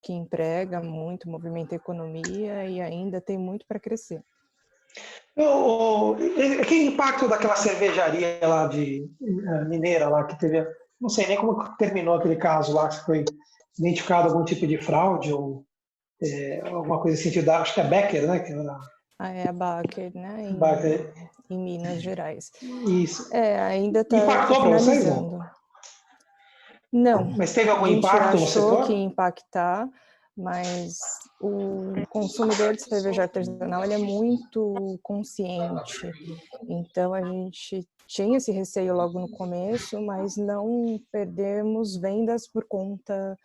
que emprega muito, movimenta a economia e ainda tem muito para crescer. Que impacto daquela cervejaria lá de mineira lá que teve, não sei nem como terminou aquele caso lá, que foi identificado algum tipo de fraude ou alguma coisa assim, acho que é Becker, né? Que era É a Baker, né? Becker. Em Minas Gerais. Isso. Ainda está Impactou para vocês, não? finalizando. Não. Mas teve algum A gente impacto no achou setor? que ia impactar, mas o consumidor de cerveja artesanal ele é muito consciente. Então, a gente tinha esse receio logo no começo, mas não perdemos vendas por conta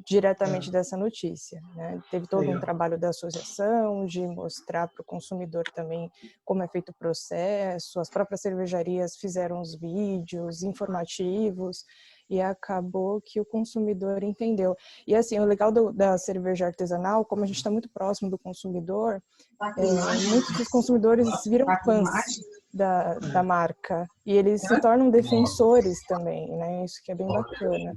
diretamente dessa notícia, né? Teve todo um trabalho da associação de mostrar para o consumidor também como é feito o processo, as próprias cervejarias fizeram os vídeos informativos e acabou que o consumidor entendeu. E assim, o legal da cerveja artesanal, como a gente está muito próximo do consumidor, muitos dos consumidores viram fãs da marca e eles se tornam defensores também, né? Isso que é bem bacana.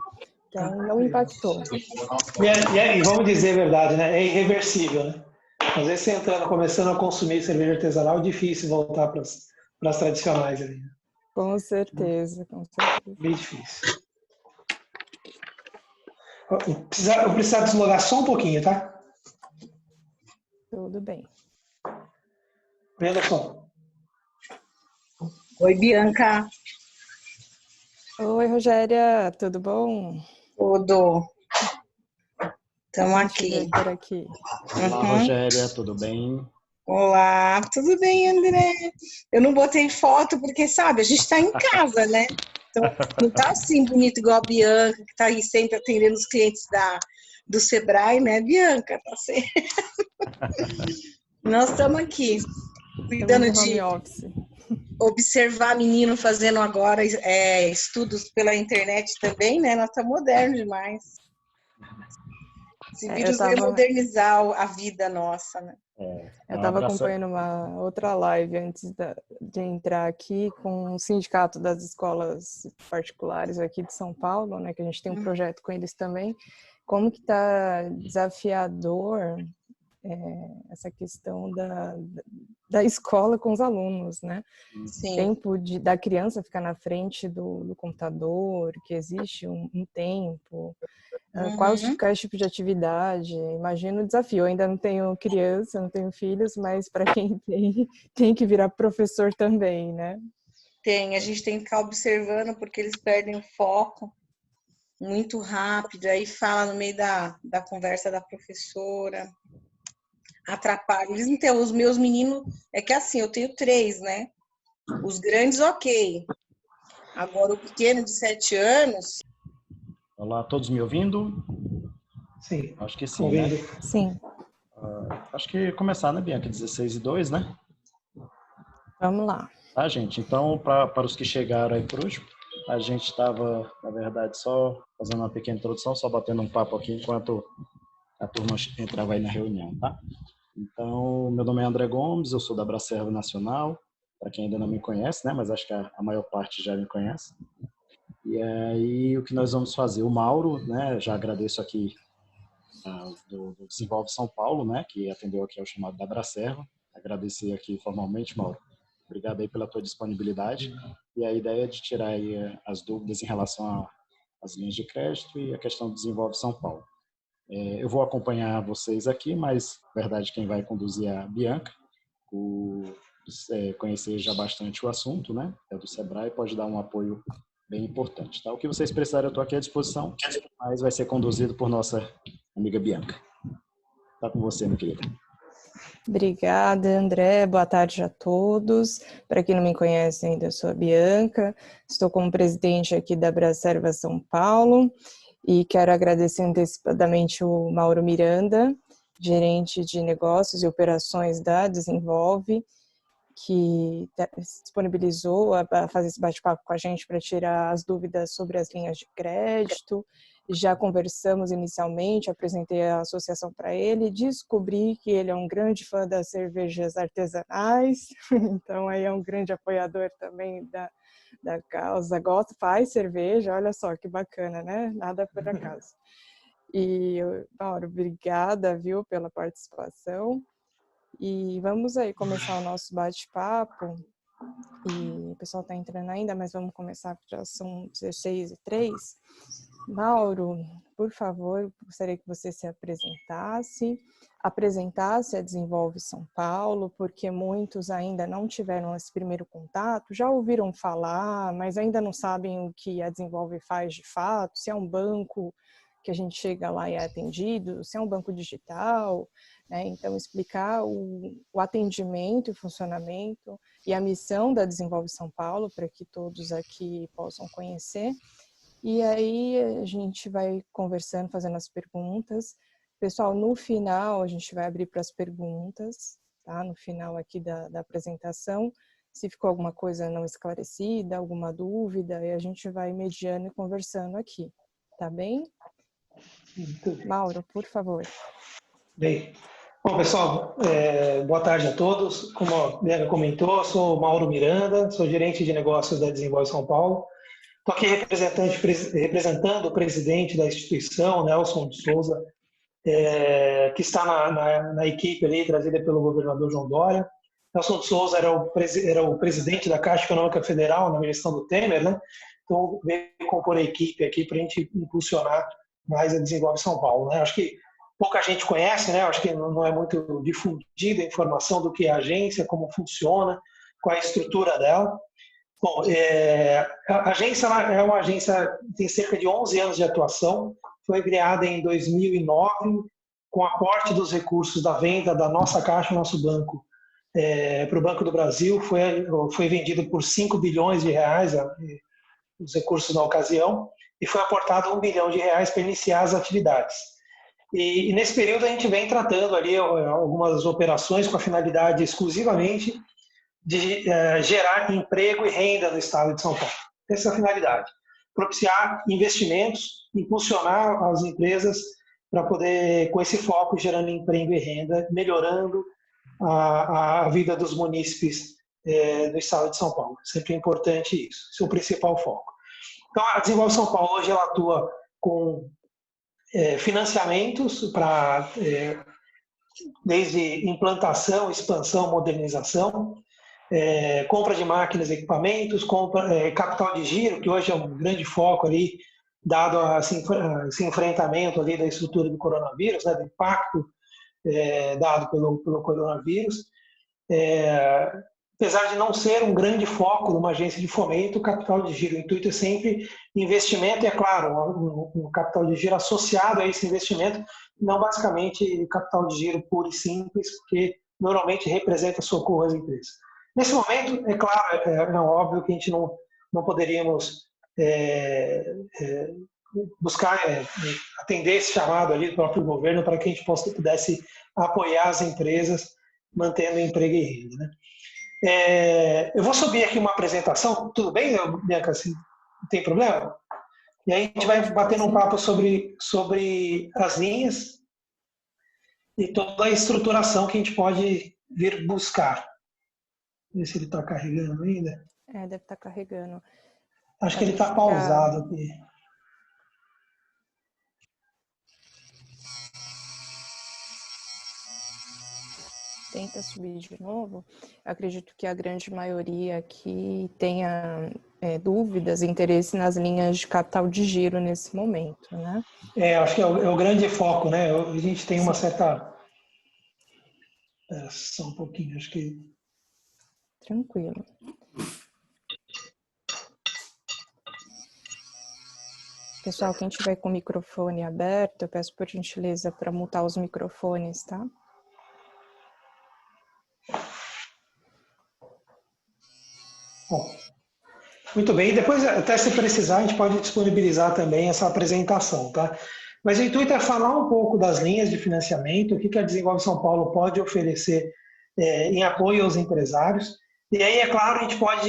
Então, não impactou. E vamos dizer a verdade, né? É irreversível, né? Às vezes você entrando, começando a consumir cerveja artesanal, é difícil voltar para as tradicionais ali. Com certeza, com certeza. Bem difícil. Eu precisar deslogar só um pouquinho, tá? Tudo bem. Anderson. Oi, Bianca. Oi, Rogéria, tudo bom? Tudo. Estamos aqui. Por aqui. Olá, Rogéria, tudo bem? Olá, tudo bem, André? Eu não botei foto porque, sabe, a gente está em casa, né? Então, não tá assim bonito igual a Bianca, que está aí sempre atendendo os clientes do Sebrae, né, Bianca? Tá certo. Nós estamos aqui, cuidando de home office. Observar menino fazendo agora estudos pela internet também, né? Nós estamos modernos demais. Esse vírus vai modernizar a vida nossa, né? Eu estava acompanhando uma outra live antes de entrar aqui com o Sindicato das Escolas Particulares aqui de São Paulo, né? Que a gente tem um projeto com eles também. Como que está desafiador essa questão da escola com os alunos, né? Sim. Tempo da criança ficar na frente do computador, que existe um tempo. Qual tipo de atividade? Imagino o desafio. Eu ainda não tenho criança, não tenho filhos, mas para quem tem que virar professor também, né? A gente tem que ficar observando porque eles perdem o foco muito rápido, aí fala no meio da conversa da professora, atrapalha. Eles não têm, os meus meninos, é que assim, eu tenho 3, né? Os grandes, ok. Agora o pequeno de 7 anos... Olá, todos me ouvindo? Sim. Acho que sim, né? Sim. Acho que começar, né, Bianca? 16:02, né? Vamos lá. Tá, gente? Então, para os que chegaram aí por último, a gente estava, na verdade, só fazendo uma pequena introdução, só batendo um papo aqui enquanto a turma entrava aí na reunião, tá? Então, meu nome é André Gomes, eu sou da Abracerva Nacional, para quem ainda não me conhece, né? Mas acho que a maior parte já me conhece. E aí, o que nós vamos fazer? O Mauro, né? Já agradeço aqui do Desenvolve São Paulo, né? Que atendeu aqui ao chamado da Abracerva. Agradecer aqui formalmente, Mauro. Obrigado aí pela tua disponibilidade. E a ideia é de tirar aí as dúvidas em relação às linhas de crédito e a questão do Desenvolve São Paulo. Eu vou acompanhar vocês aqui, mas, na verdade, quem vai conduzir é a Bianca. Conhecer já bastante o assunto, né? É do Sebrae, pode dar um apoio bem importante, tá? O que vocês precisarem, eu estou aqui à disposição, mas vai ser conduzido por nossa amiga Bianca. Está com você, minha querida. Obrigada, André. Boa tarde a todos. Para quem não me conhece ainda, eu sou a Bianca. Estou como presidente aqui da Abracerva São Paulo e quero agradecer antecipadamente o Mauro Miranda, gerente de negócios e operações da Desenvolve, que disponibilizou a fazer esse bate-papo com a gente para tirar as dúvidas sobre as linhas de crédito. Já conversamos inicialmente, apresentei a associação para ele, descobri que ele é um grande fã das cervejas artesanais, então aí é um grande apoiador também da causa, gosta, faz cerveja, olha só que bacana, né? Nada por acaso. E, Mauro, obrigada, viu, pela participação. E vamos aí começar o nosso bate-papo. E o pessoal está entrando ainda, mas vamos começar, já são 16h03. Mauro, por favor, gostaria que você se apresentasse a Desenvolve São Paulo, porque muitos ainda não tiveram esse primeiro contato, já ouviram falar, mas ainda não sabem o que a Desenvolve faz de fato, se é um banco que a gente chega lá e é atendido, se é um banco digital, né? Então explicar o atendimento e o funcionamento e a missão da Desenvolve São Paulo, para que todos aqui possam conhecer. E aí a gente vai conversando, fazendo as perguntas. Pessoal, no final a gente vai abrir para as perguntas, tá? No final aqui da apresentação. Se ficou alguma coisa não esclarecida, alguma dúvida, aí a gente vai mediando e conversando aqui, tá bem? Mauro, por favor. Bem, bom, pessoal, boa tarde a todos. Como a Bianca comentou, eu sou Mauro Miranda, sou gerente de negócios da Desenvolve São Paulo. Estou aqui representando o presidente da instituição, Nelson de Souza, que está na equipe ali, trazida pelo governador João Dória. Nelson de Souza era o presidente da Caixa Econômica Federal na gestão do Temer, né? Então veio compor a equipe aqui para a gente impulsionar mais a Desenvolve São Paulo, né? Acho que pouca gente conhece, né? Acho que não é muito difundida a informação do que é a agência, como funciona, qual é a estrutura dela. Bom, a agência é uma agência que tem cerca de 11 anos de atuação, foi criada em 2009, com aporte dos recursos da venda da nossa Caixa, nosso banco, para o Banco do Brasil, foi vendido por 5 bilhões de reais, os recursos na ocasião, e foi aportado 1 bilhão de reais para iniciar as atividades. E nesse período a gente vem tratando ali algumas operações com a finalidade exclusivamente de gerar emprego e renda no estado de São Paulo. Essa é a finalidade. Propiciar investimentos, impulsionar as empresas para poder, com esse foco, gerando emprego e renda, melhorando a vida dos munícipes do estado de São Paulo. Sempre é importante isso. Esse é o principal foco. Então, a Desenvolve São Paulo hoje ela atua com financiamentos para desde implantação, expansão, modernização, compra de máquinas e equipamentos, capital de giro, que hoje é um grande foco ali, dado esse enfrentamento ali da estrutura do coronavírus, né, do impacto dado pelo coronavírus. Apesar de não ser um grande foco numa agência de fomento, o capital de giro, o intuito é sempre investimento, e é claro, um capital de giro associado a esse investimento, não basicamente capital de giro puro e simples, porque normalmente representa socorro às empresas. Nesse momento, é claro, é óbvio que a gente não poderíamos buscar atender esse chamado ali do próprio governo para que a gente pudesse apoiar as empresas, mantendo emprego e renda, né? Eu vou subir aqui uma apresentação, tudo bem, Bianca? Assim, não tem problema? E aí a gente vai batendo um papo sobre as linhas e toda a estruturação que a gente pode vir buscar. Ver se ele está carregando ainda. Deve estar carregando. Acho que ele está pausado aqui. Tenta subir de novo. Eu acredito que a grande maioria aqui tenha dúvidas e interesse nas linhas de capital de giro nesse momento, né? Acho que é o grande foco, né? A gente tem uma certa... só um pouquinho, acho que... Tranquilo. Pessoal, quem tiver com o microfone aberto, eu peço por gentileza para mutar os microfones, tá? Bom, muito bem. Depois, até se precisar, a gente pode disponibilizar também essa apresentação, tá? Mas o intuito é falar um pouco das linhas de financiamento, o que a Desenvolve São Paulo pode oferecer em apoio aos empresários. E aí, é claro, a gente pode,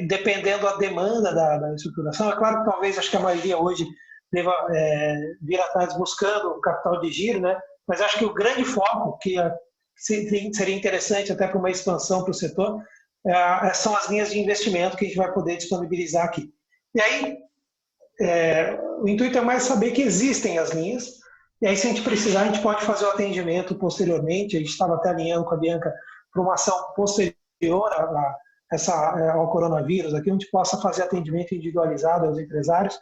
dependendo da demanda da estruturação, é claro que talvez, acho que a maioria hoje deva vir atrás buscando o capital de giro, né? Mas acho que o grande foco, que seria interessante até para uma expansão para o setor, são as linhas de investimento que a gente vai poder disponibilizar aqui. E aí, o intuito é mais saber que existem as linhas, e aí se a gente precisar, a gente pode fazer o atendimento posteriormente. A gente estava até alinhando com a Bianca para uma ação posterior ao coronavírus, aqui a gente possa fazer atendimento individualizado aos empresários,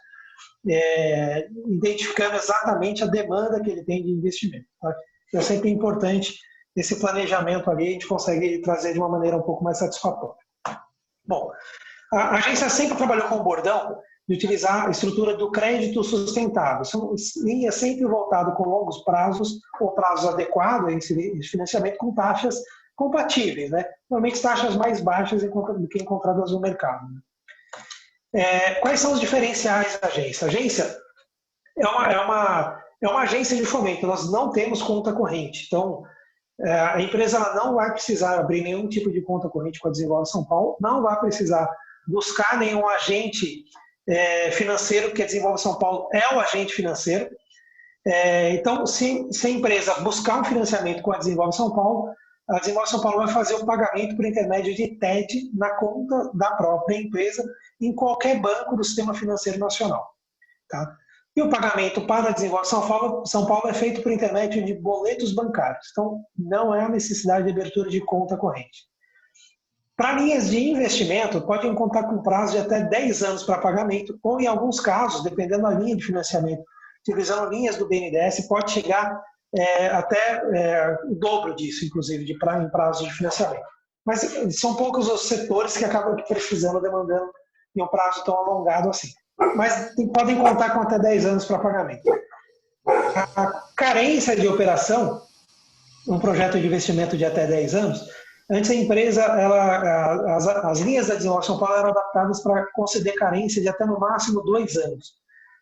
identificando exatamente a demanda que ele tem de investimento. Tá? É sempre importante esse planejamento ali, a gente consegue trazer de uma maneira um pouco mais satisfatória. Bom, a agência sempre trabalhou com o bordão de utilizar a estrutura do crédito sustentável. São linhas sempre voltadas com longos prazos ou prazos adequados em financiamento com taxas compatíveis, né? Normalmente taxas mais baixas do que encontradas no mercado. Quais são os diferenciais da agência? A agência é uma agência de fomento, nós não temos conta corrente. Então, a empresa ela não vai precisar abrir nenhum tipo de conta corrente com a Desenvolve São Paulo, não vai precisar buscar nenhum agente financeiro, porque a Desenvolve São Paulo é o agente financeiro. Então, se a empresa buscar um financiamento com a Desenvolve São Paulo, a Desenvolve São Paulo vai fazer o pagamento por intermédio de TED na conta da própria empresa em qualquer banco do sistema financeiro nacional. Tá? E o pagamento para a Desenvolve São Paulo é feito por intermédio de boletos bancários. Então, não há necessidade de abertura de conta corrente. Para linhas de investimento, podem contar com prazo de até 10 anos para pagamento, ou em alguns casos, dependendo da linha de financiamento, utilizando linhas do BNDES, pode chegar até o dobro disso, inclusive, em prazo de financiamento. Mas são poucos os setores que acabam precisando, demandando em um prazo tão alongado assim. Mas podem contar com até 10 anos para pagamento. A carência de operação, um projeto de investimento de até 10 anos, antes a empresa, as linhas da Desenvolve São Paulo eram adaptadas para conceder carência de até no máximo 2 anos.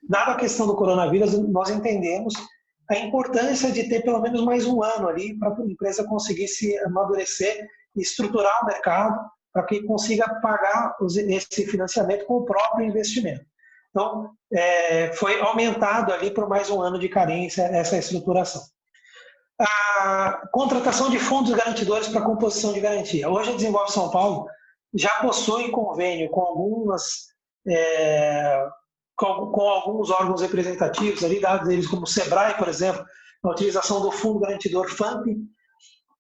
Dada a questão do coronavírus, nós entendemos a importância de ter pelo menos mais um ano ali para a empresa conseguir se amadurecer e estruturar o mercado para que consiga pagar esse financiamento com o próprio investimento. Então, foi aumentado ali por mais um ano de carência essa estruturação. A contratação de fundos garantidores para composição de garantia. Hoje a Desenvolve São Paulo já possui convênio com alguns órgãos representativos, ali, dados eles como o SEBRAE, por exemplo, a utilização do Fundo Garantidor FAMP,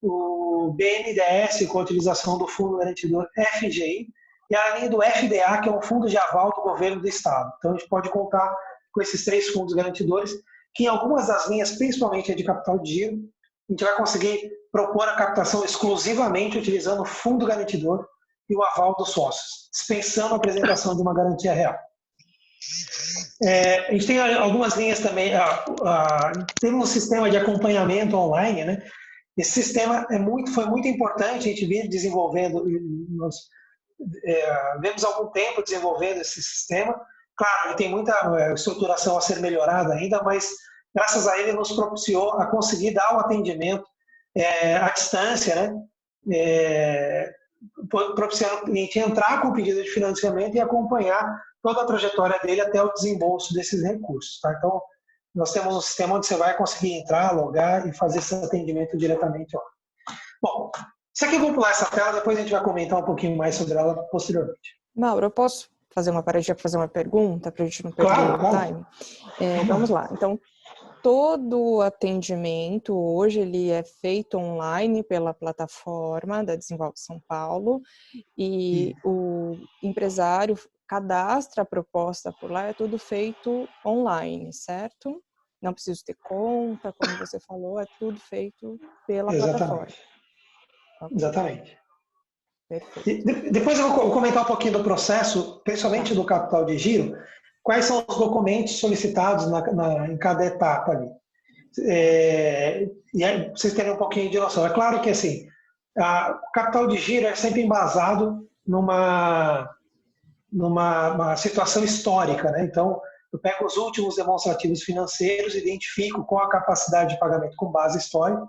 o BNDES com a utilização do Fundo Garantidor FGI, e além do FDA, que é um fundo de aval do governo do estado. Então a gente pode contar com esses 3 fundos garantidores, que em algumas das linhas, principalmente a de capital de giro, a gente vai conseguir propor a captação exclusivamente utilizando o fundo garantidor e o aval dos sócios, dispensando a apresentação de uma garantia real. A gente tem algumas linhas também, temos um sistema de acompanhamento online, né? Esse sistema foi muito importante, a gente vem desenvolvendo, nós vemos algum tempo desenvolvendo esse sistema. Claro, ele tem muita estruturação a ser melhorada ainda, mas graças a ele nos propiciou a conseguir dar o atendimento à distância, né? Propiciando o cliente entrar com o pedido de financiamento e acompanhar toda a trajetória dele até o desembolso desses recursos. Tá? Então, nós temos um sistema onde você vai conseguir entrar, logar e fazer esse atendimento diretamente. Bom, isso aqui eu vou pular essa tela, depois a gente vai comentar um pouquinho mais sobre ela posteriormente. Mauro, eu posso fazer uma paradinha para fazer uma pergunta, para a gente não perder o time? Vamos lá. Então, todo o atendimento hoje ele é feito online pela plataforma da Desenvolve São Paulo e o empresário cadastra a proposta por lá, é tudo feito online, certo? Não preciso ter conta, como você falou, é tudo feito pela plataforma. Exatamente. Perfeito. Depois eu vou comentar um pouquinho do processo, principalmente do capital de giro, quais são os documentos solicitados em cada etapa ali. E aí vocês terem um pouquinho de noção. É claro que assim, o capital de giro é sempre embasado numa situação histórica, né? Então, eu pego os últimos demonstrativos financeiros, identifico qual a capacidade de pagamento com base histórica,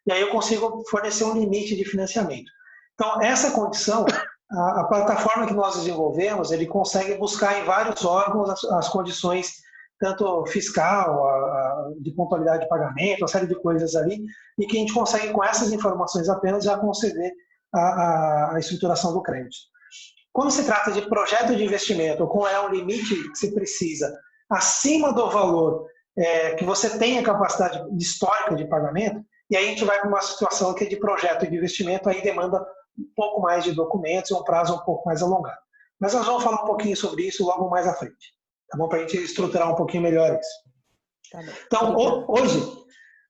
e aí eu consigo fornecer um limite de financiamento. Então, essa condição, a plataforma que nós desenvolvemos, ele consegue buscar em vários órgãos as condições, tanto fiscal, de pontualidade de pagamento, uma série de coisas ali, e que a gente consegue, com essas informações apenas, já conceder a estruturação do crédito. Quando se trata de projeto de investimento, ou qual é o limite que se precisa acima do valor que você tem a capacidade histórica de pagamento, e aí a gente vai para uma situação que é de projeto de investimento, aí demanda um pouco mais de documentos e um prazo um pouco mais alongado. Mas nós vamos falar um pouquinho sobre isso logo mais à frente, tá bom? Para a gente estruturar um pouquinho melhor isso. Tá bom. Então, hoje,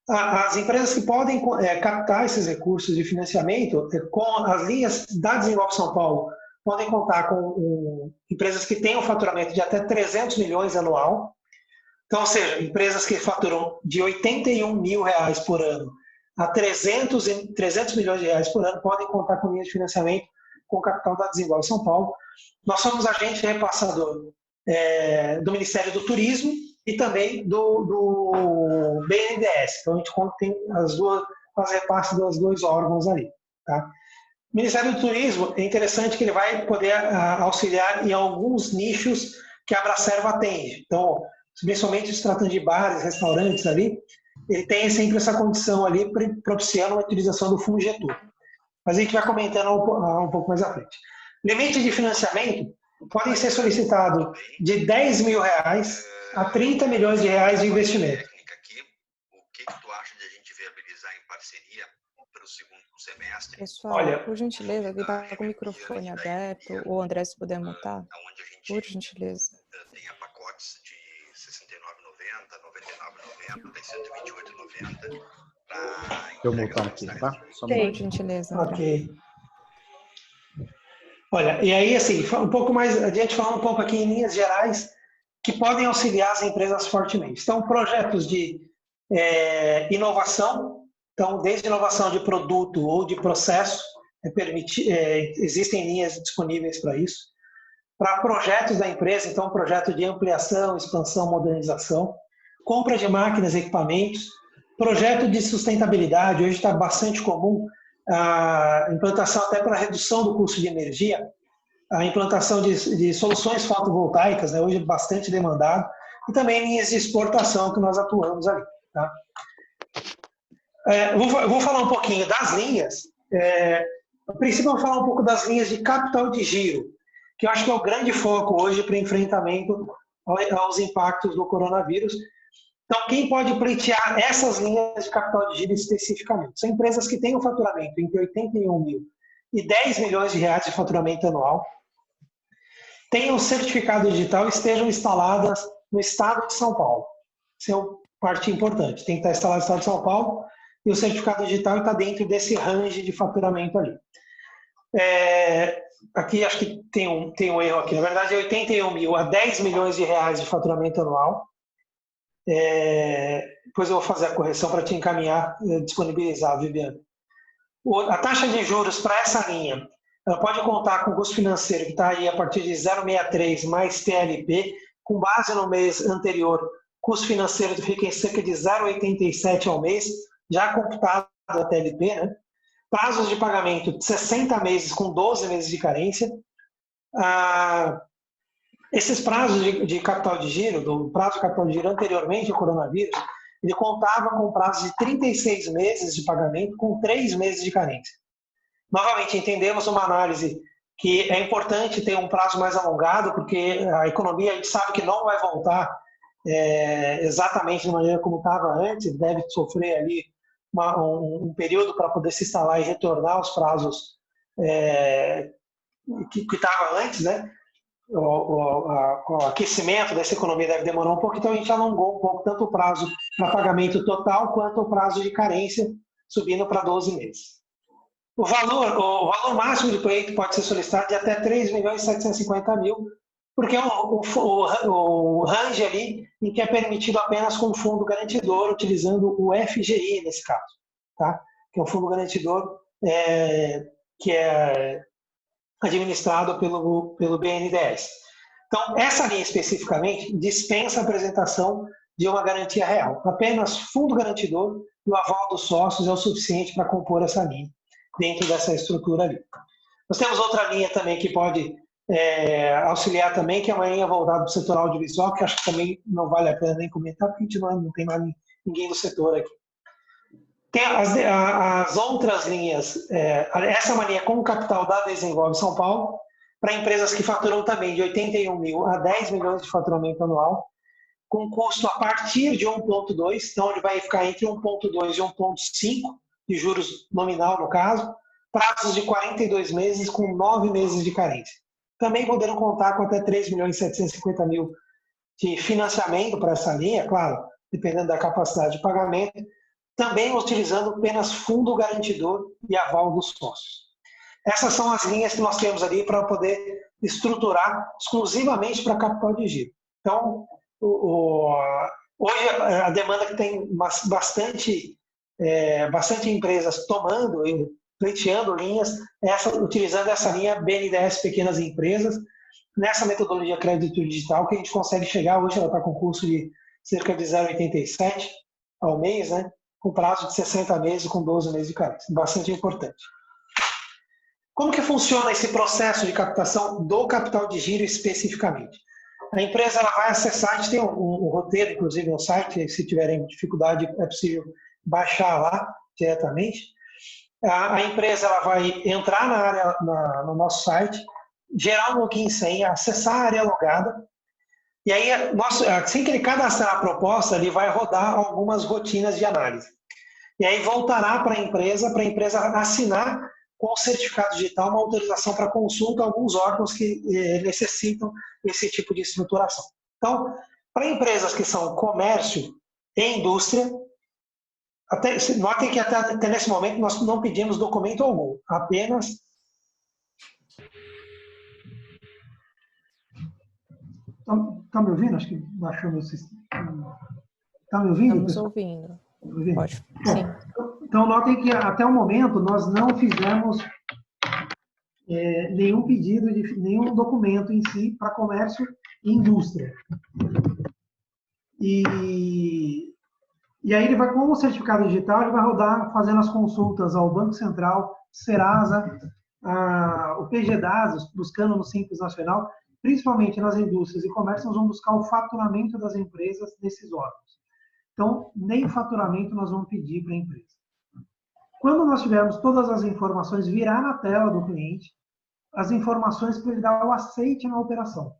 as empresas que podem captar esses recursos de financiamento com as linhas da Desenvolve São Paulo podem contar com empresas que tenham faturamento de até 300 milhões anual. Então, ou seja, empresas que faturam de R$81 mil por ano a 300 milhões de reais por ano podem contar com linhas de financiamento com o capital da Desenvolve São Paulo. Nós somos agente repassador do Ministério do Turismo e também do BNDES. Então, a gente tem as repasses dos dois órgãos ali. Tá? O Ministério do Turismo, é interessante que ele vai poder auxiliar em alguns nichos que a Abracerva atende. Então, principalmente se tratando de bares, restaurantes ali, ele tem sempre essa condição ali propiciando a utilização do Fundo Getúlio. Mas a gente vai comentando um pouco mais à frente. Limites de financiamento podem ser solicitados de R$10 mil a 30 milhões de reais de investimento. O que tu acha de a gente viabilizar em parceria para o segundo semestre? Pessoal, olha, por gentileza, alguém está com o microfone aberto, ou André, se puder mutar, por gentileza. Tenha pacotes de R$69,90, R$99,90, R$128,90 para... Eu mutar aqui, tá? Só por gentileza, André. Ok. Olha, e aí, assim, um pouco mais adiante, falar um pouco aqui em linhas gerais, que podem auxiliar as empresas fortemente. Então, projetos de inovação, então, desde inovação de produto ou de processo, existem linhas disponíveis para isso. Para projetos da empresa, então, projeto de ampliação, expansão, modernização, compra de máquinas e equipamentos, projeto de sustentabilidade, hoje está bastante comum, a implantação até para redução do custo de energia, a implantação de soluções fotovoltaicas, né, hoje bastante demandado, e também linhas de exportação que nós atuamos ali. Tá? Vou falar um pouquinho das linhas, a princípio eu vou falar um pouco das linhas de capital de giro, que eu acho que é o grande foco hoje para enfrentamento aos impactos do coronavírus. Então, quem pode pleitear essas linhas de capital de giro especificamente? São empresas que têm um faturamento entre 81 mil e 10 milhões de reais de faturamento anual, tenham certificado digital e estejam instaladas no estado de São Paulo. Isso é uma parte importante. Tem que estar instalado no estado de São Paulo e o certificado digital está dentro desse range de faturamento ali. Aqui acho que tem um erro aqui. Na verdade, é 81 mil a 10 milhões de reais de faturamento anual. Depois eu vou fazer a correção para te encaminhar, disponibilizar, Viviane. A taxa de juros para essa linha, ela pode contar com o custo financeiro que está aí a partir de 0,63 mais TLP, com base no mês anterior, custo financeiro fica em cerca de 0,87 ao mês, já computado a TLP, né? Prazos de pagamento de 60 meses com 12 meses de carência. Esses prazos de capital de giro, do prazo de capital de giro anteriormente ao coronavírus, ele contava com prazo de 36 meses de pagamento com 3 meses de carência. Novamente, entendemos uma análise que é importante ter um prazo mais alongado, porque a economia, a gente sabe que não vai voltar exatamente da maneira como estava antes, deve sofrer ali um período para poder se instalar e retornar aos prazos que estava antes, né? O aquecimento dessa economia deve demorar um pouco, então a gente alongou um pouco tanto o prazo para pagamento total quanto o prazo de carência, subindo para 12 meses. O valor máximo de pleito pode ser solicitado de até 3.750.000, porque é o range ali em que é permitido apenas com fundo garantidor, utilizando o FGI nesse caso, tá? Que é um fundo garantidor que é administrado pelo BNDES. Então, essa linha especificamente dispensa a apresentação de uma garantia real. Apenas fundo garantidor e o aval dos sócios é o suficiente para compor essa linha dentro dessa estrutura ali. Nós temos outra linha também que pode auxiliar também, que é uma linha voltada para o setor audiovisual, que acho que também não vale a pena nem comentar, porque a gente não tem mais ninguém do setor aqui. Tem as outras linhas, essa é uma linha com o capital da Desenvolve São Paulo, para empresas que faturam também de 81 mil a 10 milhões de faturamento anual, com custo a partir de 1,2, então ele vai ficar entre 1,2 e 1,5 de juros nominal, no caso, prazos de 42 meses com 9 meses de carência. Também podendo contar com até 3.750.000 de financiamento para essa linha, claro, dependendo da capacidade de pagamento, também utilizando apenas fundo garantidor e aval dos sócios. Essas são as linhas que nós temos ali para poder estruturar exclusivamente para capital de giro. Então, hoje a demanda que tem bastante empresas tomando e pleiteando linhas, utilizando essa linha BNDES Pequenas Empresas, nessa metodologia crédito digital, que a gente consegue chegar, hoje ela está com custo de cerca de 0,87 ao mês, né, com prazo de 60 meses, com 12 meses de carência. Bastante importante. Como que funciona esse processo de captação do capital de giro especificamente? A empresa ela vai acessar, a gente tem um roteiro, inclusive, no site, se tiverem dificuldade, é possível baixar lá diretamente. A empresa ela vai entrar na área, no nosso site, gerar um login e senha, acessar a área logada, e aí, assim que ele cadastrar a proposta, ele vai rodar algumas rotinas de análise. E aí voltará para a empresa assinar com o certificado digital uma autorização para consulta a alguns órgãos que necessitam desse tipo de estruturação. Então, para empresas que são comércio e indústria, notem que até nesse momento nós não pedimos documento algum, apenas... Está me ouvindo? Acho que baixou meu sistema. Está me ouvindo, pessoal? Estamos ouvindo. Pode. Sim. Então, notem que até o momento nós não fizemos nenhum pedido, nenhum documento em si para comércio e indústria. E aí ele vai, com o certificado digital, ele vai rodar fazendo as consultas ao Banco Central, Serasa, o PGDAS, buscando no Simples Nacional, principalmente nas indústrias e comércio, nós vamos buscar o faturamento das empresas nesses órgãos. Então, nem o faturamento nós vamos pedir para a empresa. Quando nós tivermos todas as informações, virá na tela do cliente as informações para ele dar o aceite na operação.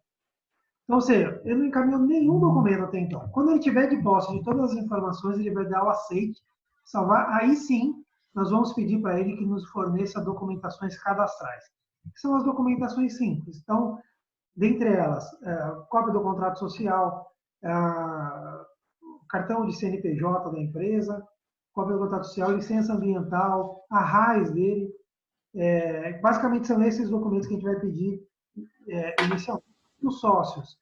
Então, ou seja, ele não encaminhou nenhum documento até então. Quando ele tiver de posse de todas as informações, ele vai dar o aceite, salvar. Aí sim, nós vamos pedir para ele que nos forneça documentações cadastrais. Que são as documentações simples. Então, dentre elas, cópia do contrato social, cartão de CNPJ da empresa, cópia do contrato social, licença ambiental, a RAIS dele. Basicamente são esses documentos que a gente vai pedir inicialmente. Os sócios,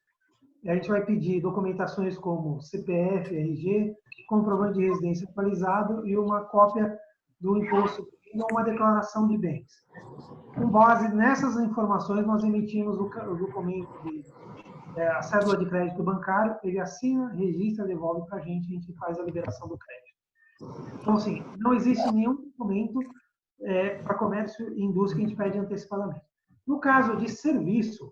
a gente vai pedir documentações como CPF, RG, comprovante de residência atualizado e uma cópia do imposto ou uma declaração de bens. Com base nessas informações, nós emitimos o documento a cédula de crédito bancário, ele assina, registra, devolve para a gente faz a liberação do crédito. Então, assim, não existe nenhum documento para comércio e indústria que a gente pede antecipadamente. No caso de serviço,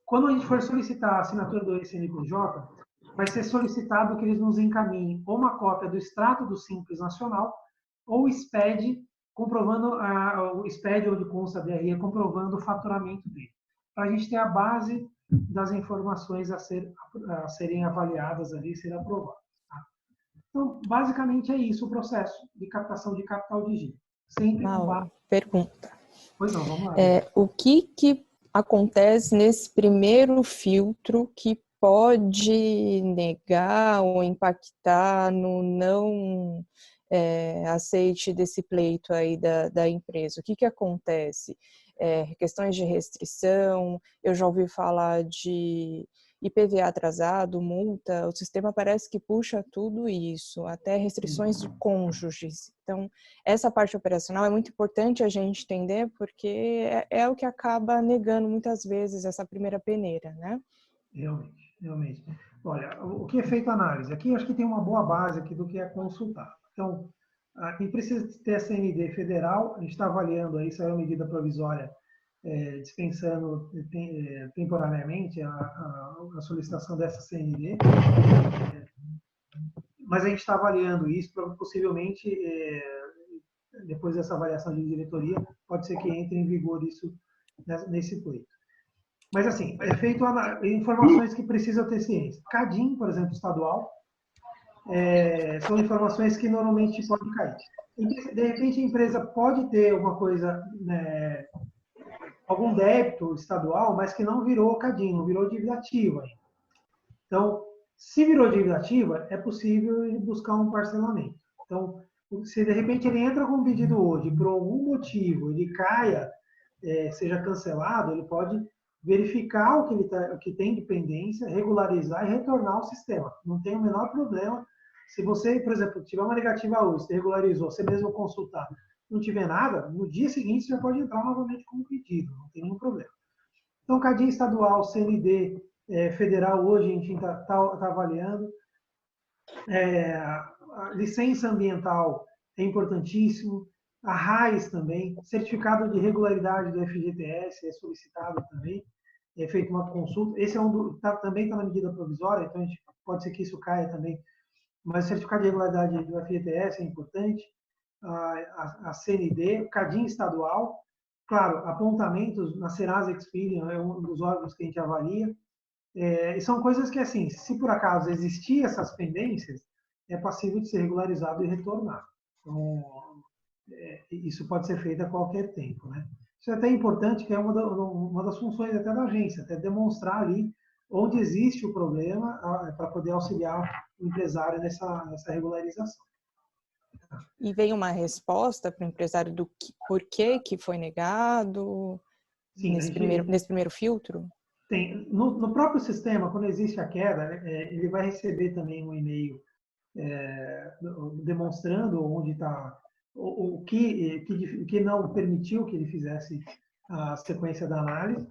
quando a gente for solicitar a assinatura do CNPJ, vai ser solicitado que eles nos encaminhem ou uma cópia do extrato do Simples Nacional ou o SPED, comprovando o SPED onde consta a DRE, comprovando o faturamento dele, para a gente ter a base das informações a serem avaliadas ali, serem aprovadas. Tá? Então, basicamente é isso o processo de captação de capital de giro. Sempre com base... Pergunta. Pois não, vamos lá. O que acontece nesse primeiro filtro que pode negar ou impactar no não aceite desse pleito aí da empresa? O que acontece? Questões de restrição, eu já ouvi falar de IPVA atrasado, multa, o sistema parece que puxa tudo isso, até restrições de cônjuges. Então, essa parte operacional é muito importante a gente entender, porque é o que acaba negando muitas vezes essa primeira peneira, né? Realmente. Olha, o que é feito análise? Aqui eu acho que tem uma boa base aqui do que é consultar. Então, quem precisa ter a CND federal, a gente está avaliando aí, saiu a medida provisória dispensando temporariamente a solicitação dessa CND, mas a gente está avaliando isso para possivelmente, depois dessa avaliação de diretoria, pode ser que entre em vigor isso nesse pleito. Mas, assim, é feito informações que precisam ter ciência. CADIM, por exemplo, estadual, são informações que normalmente podem cair. De repente, a empresa pode ter alguma coisa, né, algum débito estadual, mas que não virou CADIM, não virou dívida ativa ainda. Então, se virou dívida ativa, é possível ele buscar um parcelamento. Então, se de repente ele entra com um pedido hoje, por algum motivo ele caia, seja cancelado, ele pode verificar o que tem de pendência, regularizar e retornar ao sistema. Não tem o menor problema. Se você, por exemplo, tiver uma negativa hoje, você regularizou, você mesmo consultar, não tiver nada, no dia seguinte você já pode entrar novamente com um pedido, não tem nenhum problema. Então, CADIM estadual, CND federal, hoje a gente está avaliando. A licença ambiental é importantíssimo. A RAIS também, certificado de regularidade do FGTS é solicitado também, é feita uma consulta. Esse também está na medida provisória, então pode ser que isso caia também. Mas o certificado de regularidade do FGTS é importante. A CND, o CADIM estadual, claro, apontamentos na Serasa Experian é um dos órgãos que a gente avalia. E são coisas que, assim, se por acaso existir essas pendências, é passível de ser regularizado e retornar. Então, isso pode ser feito a qualquer tempo, né? Isso é até importante, que é uma das funções até da agência, até demonstrar ali onde existe o problema para poder auxiliar o empresário nessa regularização. E vem uma resposta para o empresário do porquê que foi negado. Sim, nesse primeiro filtro? Tem. No próprio sistema, quando existe a queda, ele vai receber também um e-mail demonstrando onde está o que não permitiu que ele fizesse a sequência da análise,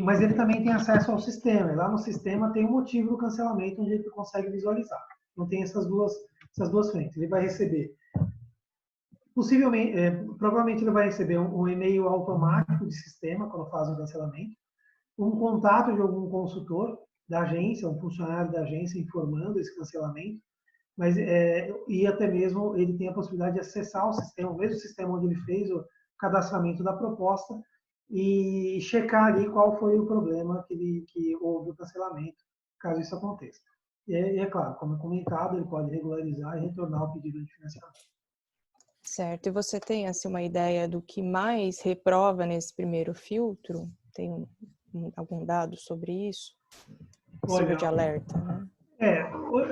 mas ele também tem acesso ao sistema, e lá no sistema tem o motivo do cancelamento, onde ele consegue visualizar. Então tem essas duas frentes. Ele vai receber, provavelmente ele vai receber um e-mail automático de sistema quando faz o cancelamento, um contato de algum consultor da agência, um funcionário da agência informando esse cancelamento, e até mesmo ele tem a possibilidade de acessar o mesmo sistema onde ele fez o cadastramento da proposta e checar ali qual foi o problema que houve o cancelamento, caso isso aconteça. E é claro, como comentado, ele pode regularizar e retornar o pedido de financiamento. Certo. E você tem assim, uma ideia do que mais reprova nesse primeiro filtro? Tem algum dado sobre isso? Possível de alerta, né?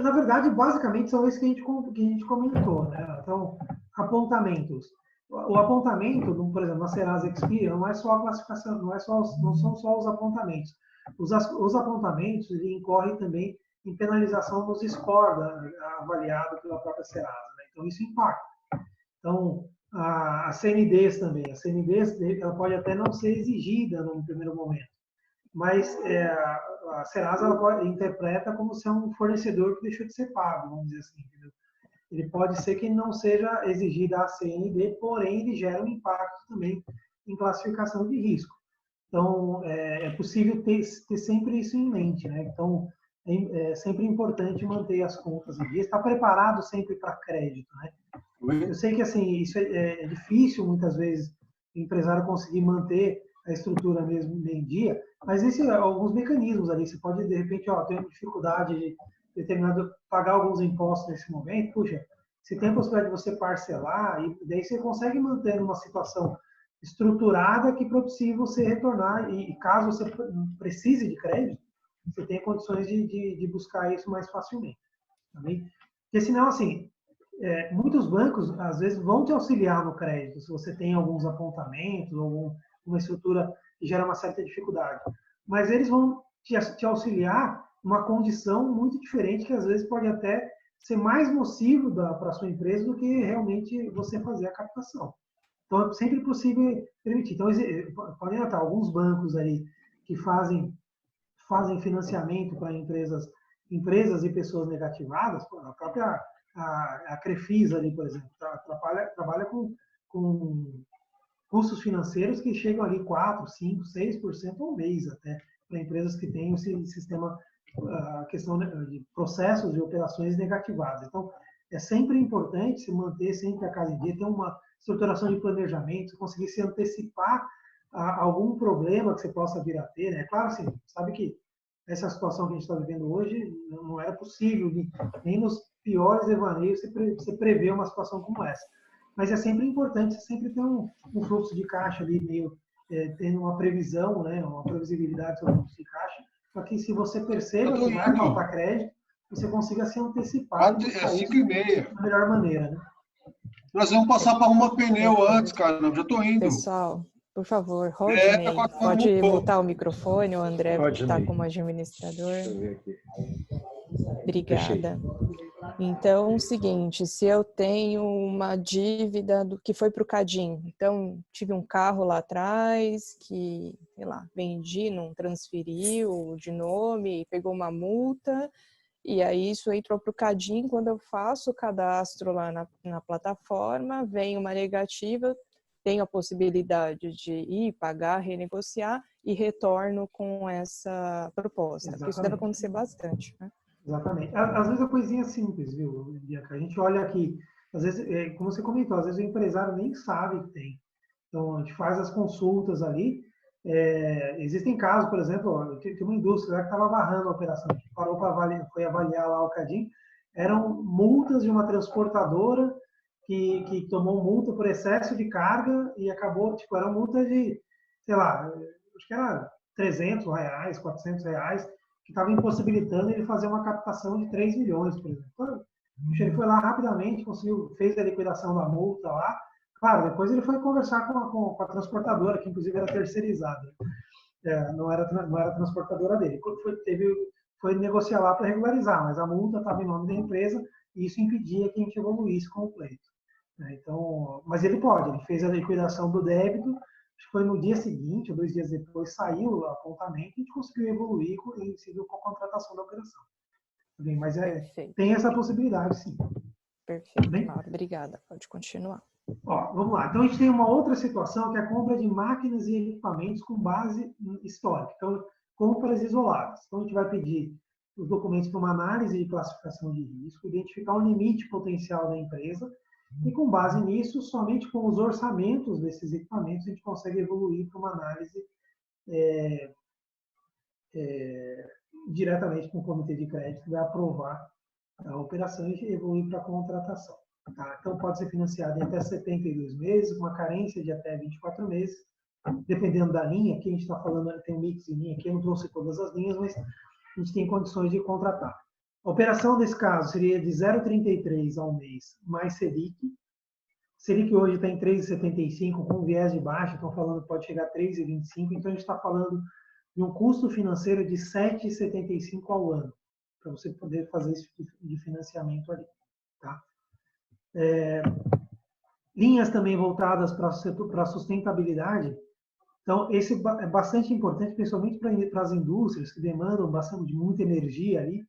Na verdade, basicamente são esses que a gente comentou, né? Então, apontamentos. O apontamento, por exemplo, na Serasa Experian, não é só a classificação, não são só os apontamentos. Os apontamentos, ele incorre também em penalização nos score avaliado pela própria Serasa, né? Então, isso impacta. Então, a CNDs também. A CNDs, ela pode até não ser exigida no primeiro momento, mas a Serasa interpreta como se é um fornecedor que deixou de ser pago, vamos dizer assim. Entendeu? Ele pode ser que não seja exigida a CND, porém ele gera um impacto também em classificação de risco. Então, é possível ter sempre isso em mente, né? Então, é sempre importante manter as contas em dia, estar preparado sempre para crédito, né? Eu sei que, assim, isso é difícil, muitas vezes, o empresário conseguir manter a estrutura mesmo em dia, mas existem alguns mecanismos ali. Você pode, de repente, ter uma dificuldade de pagar alguns impostos nesse momento. Puxa, você tem a possibilidade de você parcelar, e daí você consegue manter uma situação estruturada que propicie você retornar, e caso você precise de crédito, você tem condições de buscar isso mais facilmente. Também. Porque senão, assim, muitos bancos, às vezes, vão te auxiliar no crédito, se você tem alguns apontamentos, uma estrutura que gera uma certa dificuldade. Mas eles vão te auxiliar numa condição muito diferente, que às vezes pode até ser mais nocivo para a sua empresa do que realmente você fazer a captação. Então, é sempre possível permitir. Então, podem notar, alguns bancos aí que fazem financiamento para empresas e pessoas negativadas, a própria a Crefisa ali, por exemplo, trabalha com custos financeiros que chegam ali 4%, 5%, 6% ao mês até, para empresas que têm esse sistema, a questão de processos e operações negativadas. Então, é sempre importante se manter sempre a casa em dia, ter uma estruturação de planejamento, conseguir se antecipar algum problema que você possa vir a ter, né? Claro, assim, sabe que essa situação que a gente está vivendo hoje não era possível, nem nos piores devaneios você prever uma situação como essa. Mas é sempre importante, você sempre ter um fluxo de caixa ali, meio tendo uma previsão, né? Uma previsibilidade sobre o fluxo de caixa, para que se você perceba que vai faltar crédito, você consiga se antecipar É 5h30. da melhor maneira, né? Nós vamos passar para arrumar pneu antes, cara. Eu já estou indo. Pessoal, por favor, Rodney, pode mutar o microfone, o André está como administrador. Deixa eu ver aqui. Obrigada. Então, o seguinte, se eu tenho uma dívida que foi para o Cadim, então tive um carro lá atrás que, sei lá, vendi, não transferiu de nome, pegou uma multa, e aí isso entrou para o Cadim. Quando eu faço o cadastro lá na plataforma, vem uma negativa, tenho a possibilidade de ir, pagar, renegociar e retorno com essa proposta. Porque isso deve acontecer bastante, né? Exatamente. Às vezes é coisinha simples, viu, Bianca? A gente olha aqui, às vezes, como você comentou, às vezes o empresário nem sabe que tem. Então, a gente faz as consultas ali. Existem casos, por exemplo, tem uma indústria que estava barrando a operação, que parou para avaliar, foi avaliar lá o Cadim, eram multas de uma transportadora que tomou multa por excesso de carga e acabou, tipo, era multa de, sei lá, acho que era R$300, R$400, que estava impossibilitando ele fazer uma captação de 3 milhões, por exemplo. Então, ele foi lá rapidamente, fez a liquidação da multa lá. Claro, depois ele foi conversar com a transportadora, que inclusive era terceirizada. Não era transportadora dele. Foi negociar lá para regularizar, mas a multa estava em nome da empresa e isso impedia que a gente evoluísse com o pleito. Então, mas ele fez a liquidação do débito, acho que foi no dia seguinte, ou 2 dias depois, saiu o apontamento e a gente conseguiu evoluir e seguiu com a contratação da operação. Mas tem essa possibilidade, sim. Perfeito, Mauro. Obrigada. Pode continuar. Vamos lá. Então, a gente tem uma outra situação, que é a compra de máquinas e equipamentos com base histórica. Então, compras isoladas. Então, a gente vai pedir os documentos para uma análise de classificação de risco, identificar o limite potencial da empresa, e com base nisso, somente com os orçamentos desses equipamentos, a gente consegue evoluir para uma análise diretamente com o comitê de crédito, que vai aprovar a operação e evoluir para a contratação. Tá? Então, pode ser financiado em até 72 meses, com uma carência de até 24 meses, dependendo da linha. Aqui a gente está falando, tem um mix de linha, aqui eu não trouxe todas as linhas, mas a gente tem condições de contratar. A operação, nesse caso, seria de 0,33 ao mês, mais Selic. Selic hoje está em 3,75, com viés de baixa, estão falando que pode chegar a 3,25, então a gente está falando de um custo financeiro de 7,75 ao ano, para você poder fazer esse tipo de financiamento ali. Tá? Linhas também voltadas para a sustentabilidade. Então, esse é bastante importante, principalmente para as indústrias que demandam bastante, muita energia ali.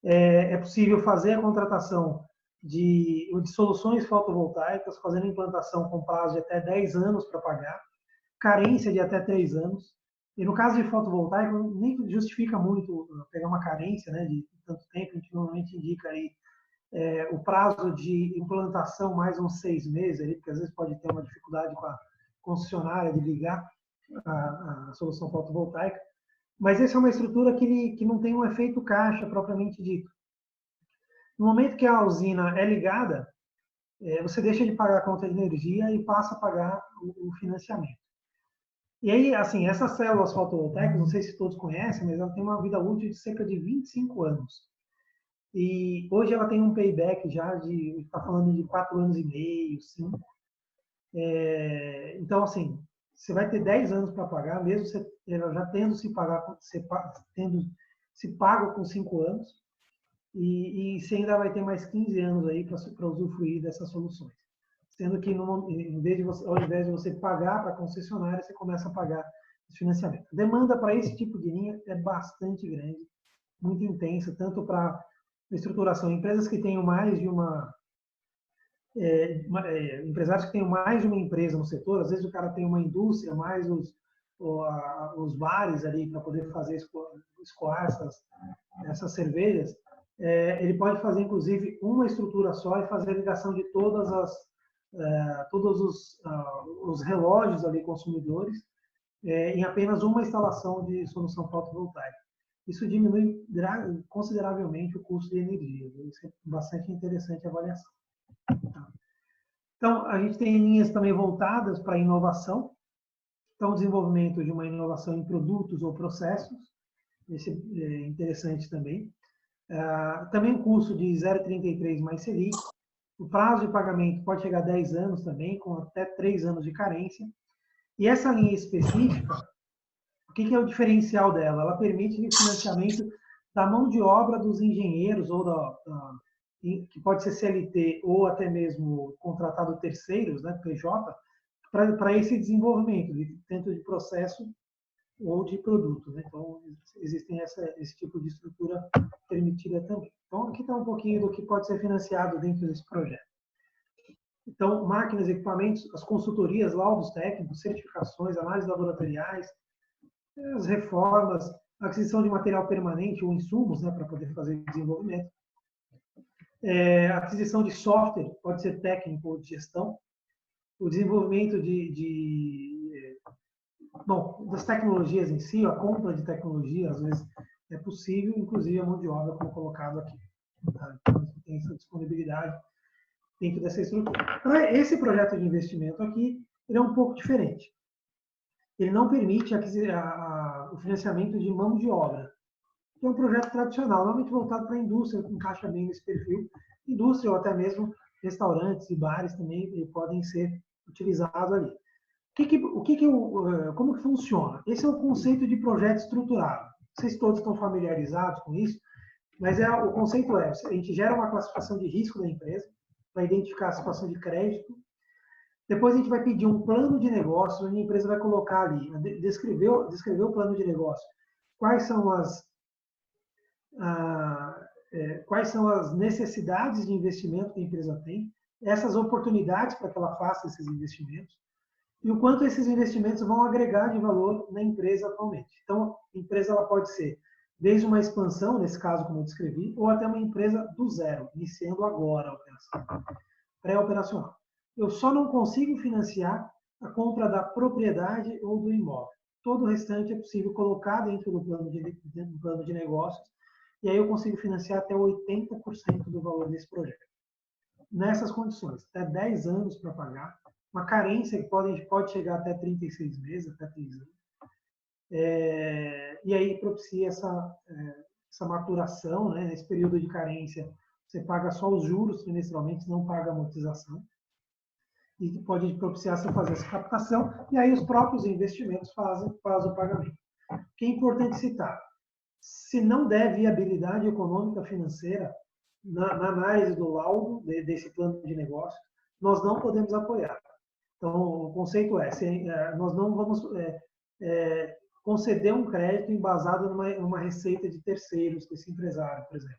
É possível fazer a contratação de soluções fotovoltaicas, fazendo implantação com prazo de até 10 anos para pagar, carência de até 3 anos. E no caso de fotovoltaico, nem justifica muito pegar uma carência, né, de tanto tempo. A gente normalmente indica aí o prazo de implantação mais uns 6 meses, ali, porque às vezes pode ter uma dificuldade com a concessionária de ligar a solução fotovoltaica. Mas essa é uma estrutura que não tem um efeito caixa propriamente dito. No momento que a usina é ligada, você deixa de pagar a conta de energia e passa a pagar o financiamento. E aí, assim, essas células fotovoltaicas, não sei se todos conhecem, mas ela tem uma vida útil de cerca de 25 anos. E hoje ela tem um payback já está falando de 4 anos e meio, 5. Então, assim, você vai ter 10 anos para pagar, mesmo ela já tendo se pago com 5 anos, e você ainda vai ter mais 15 anos aí para usufruir dessas soluções. Sendo que, ao invés de você pagar para a concessionária, você começa a pagar esse financiamento. A demanda para esse tipo de linha é bastante grande, muito intensa, tanto para estruturação. Empresas que tenham mais de empresários que tenham mais de uma empresa no setor, às vezes o cara tem uma indústria, mais os bares ali para poder escoar essas cervejas, ele pode fazer inclusive uma estrutura só e fazer a ligação de todos os relógios ali consumidores em apenas uma instalação de solução fotovoltaica. Isso diminui consideravelmente o custo de energia. Isso é bastante interessante a avaliação. Então, a gente tem linhas também voltadas para a inovação. Então, o desenvolvimento de uma inovação em produtos ou processos. Esse é interessante também. Também um custo de 0,33 mais Selic. O prazo de pagamento pode chegar a 10 anos também, com até 3 anos de carência. E essa linha específica, o que é o diferencial dela? Ela permite o financiamento da mão de obra dos engenheiros, ou que pode ser CLT ou até mesmo contratado terceiros, né, PJ, para esse desenvolvimento, tanto de processo ou de produto. Né? Então, existem esse tipo de estrutura permitida também. Então, aqui está um pouquinho do que pode ser financiado dentro desse projeto. Então, máquinas, equipamentos, as consultorias, laudos técnicos, certificações, análises laboratoriais, as reformas, a aquisição de material permanente ou insumos, né, para poder fazer desenvolvimento. A aquisição de software, pode ser técnico ou de gestão. O desenvolvimento das tecnologias em si, a compra de tecnologia, às vezes, é possível, inclusive a mão de obra, como colocado aqui. Tá? Então, tem essa disponibilidade dentro dessa estrutura. Para esse projeto de investimento aqui, ele é um pouco diferente. Ele não permite o financiamento de mão de obra, que é um projeto tradicional, normalmente voltado para a indústria, que encaixa bem nesse perfil. Indústria ou até mesmo restaurantes e bares também podem ser utilizados ali. Como que funciona? Esse é o conceito de projeto estruturado. Vocês todos estão familiarizados com isso, mas o conceito a gente gera uma classificação de risco da empresa, para identificar a situação de crédito. Depois a gente vai pedir um plano de negócio, onde a empresa vai colocar ali, descrever o plano de negócio. Quais são as necessidades de investimento que a empresa tem, essas oportunidades para que ela faça esses investimentos, e o quanto esses investimentos vão agregar de valor na empresa atualmente. Então, a empresa ela pode ser desde uma expansão, nesse caso, como eu descrevi, ou até uma empresa do zero, iniciando agora a operação, pré-operacional. Eu só não consigo financiar a compra da propriedade ou do imóvel. Todo o restante é possível colocar dentro do plano de negócios, e aí eu consigo financiar até 80% do valor desse projeto. Nessas condições, até 10 anos para pagar, uma carência que pode chegar até 36 meses, até 3 anos. E aí propicia essa maturação, né? Nesse período de carência, você paga só os juros trimestralmente, não paga a amortização. E pode propiciar você fazer essa captação, e aí os próprios investimentos fazem o pagamento. O que é importante citar, se não der viabilidade econômica financeira, na análise do laudo desse plano de negócio, nós não podemos apoiar. Então, o conceito nós não vamos conceder um crédito embasado numa receita de terceiros, desse empresário, por exemplo.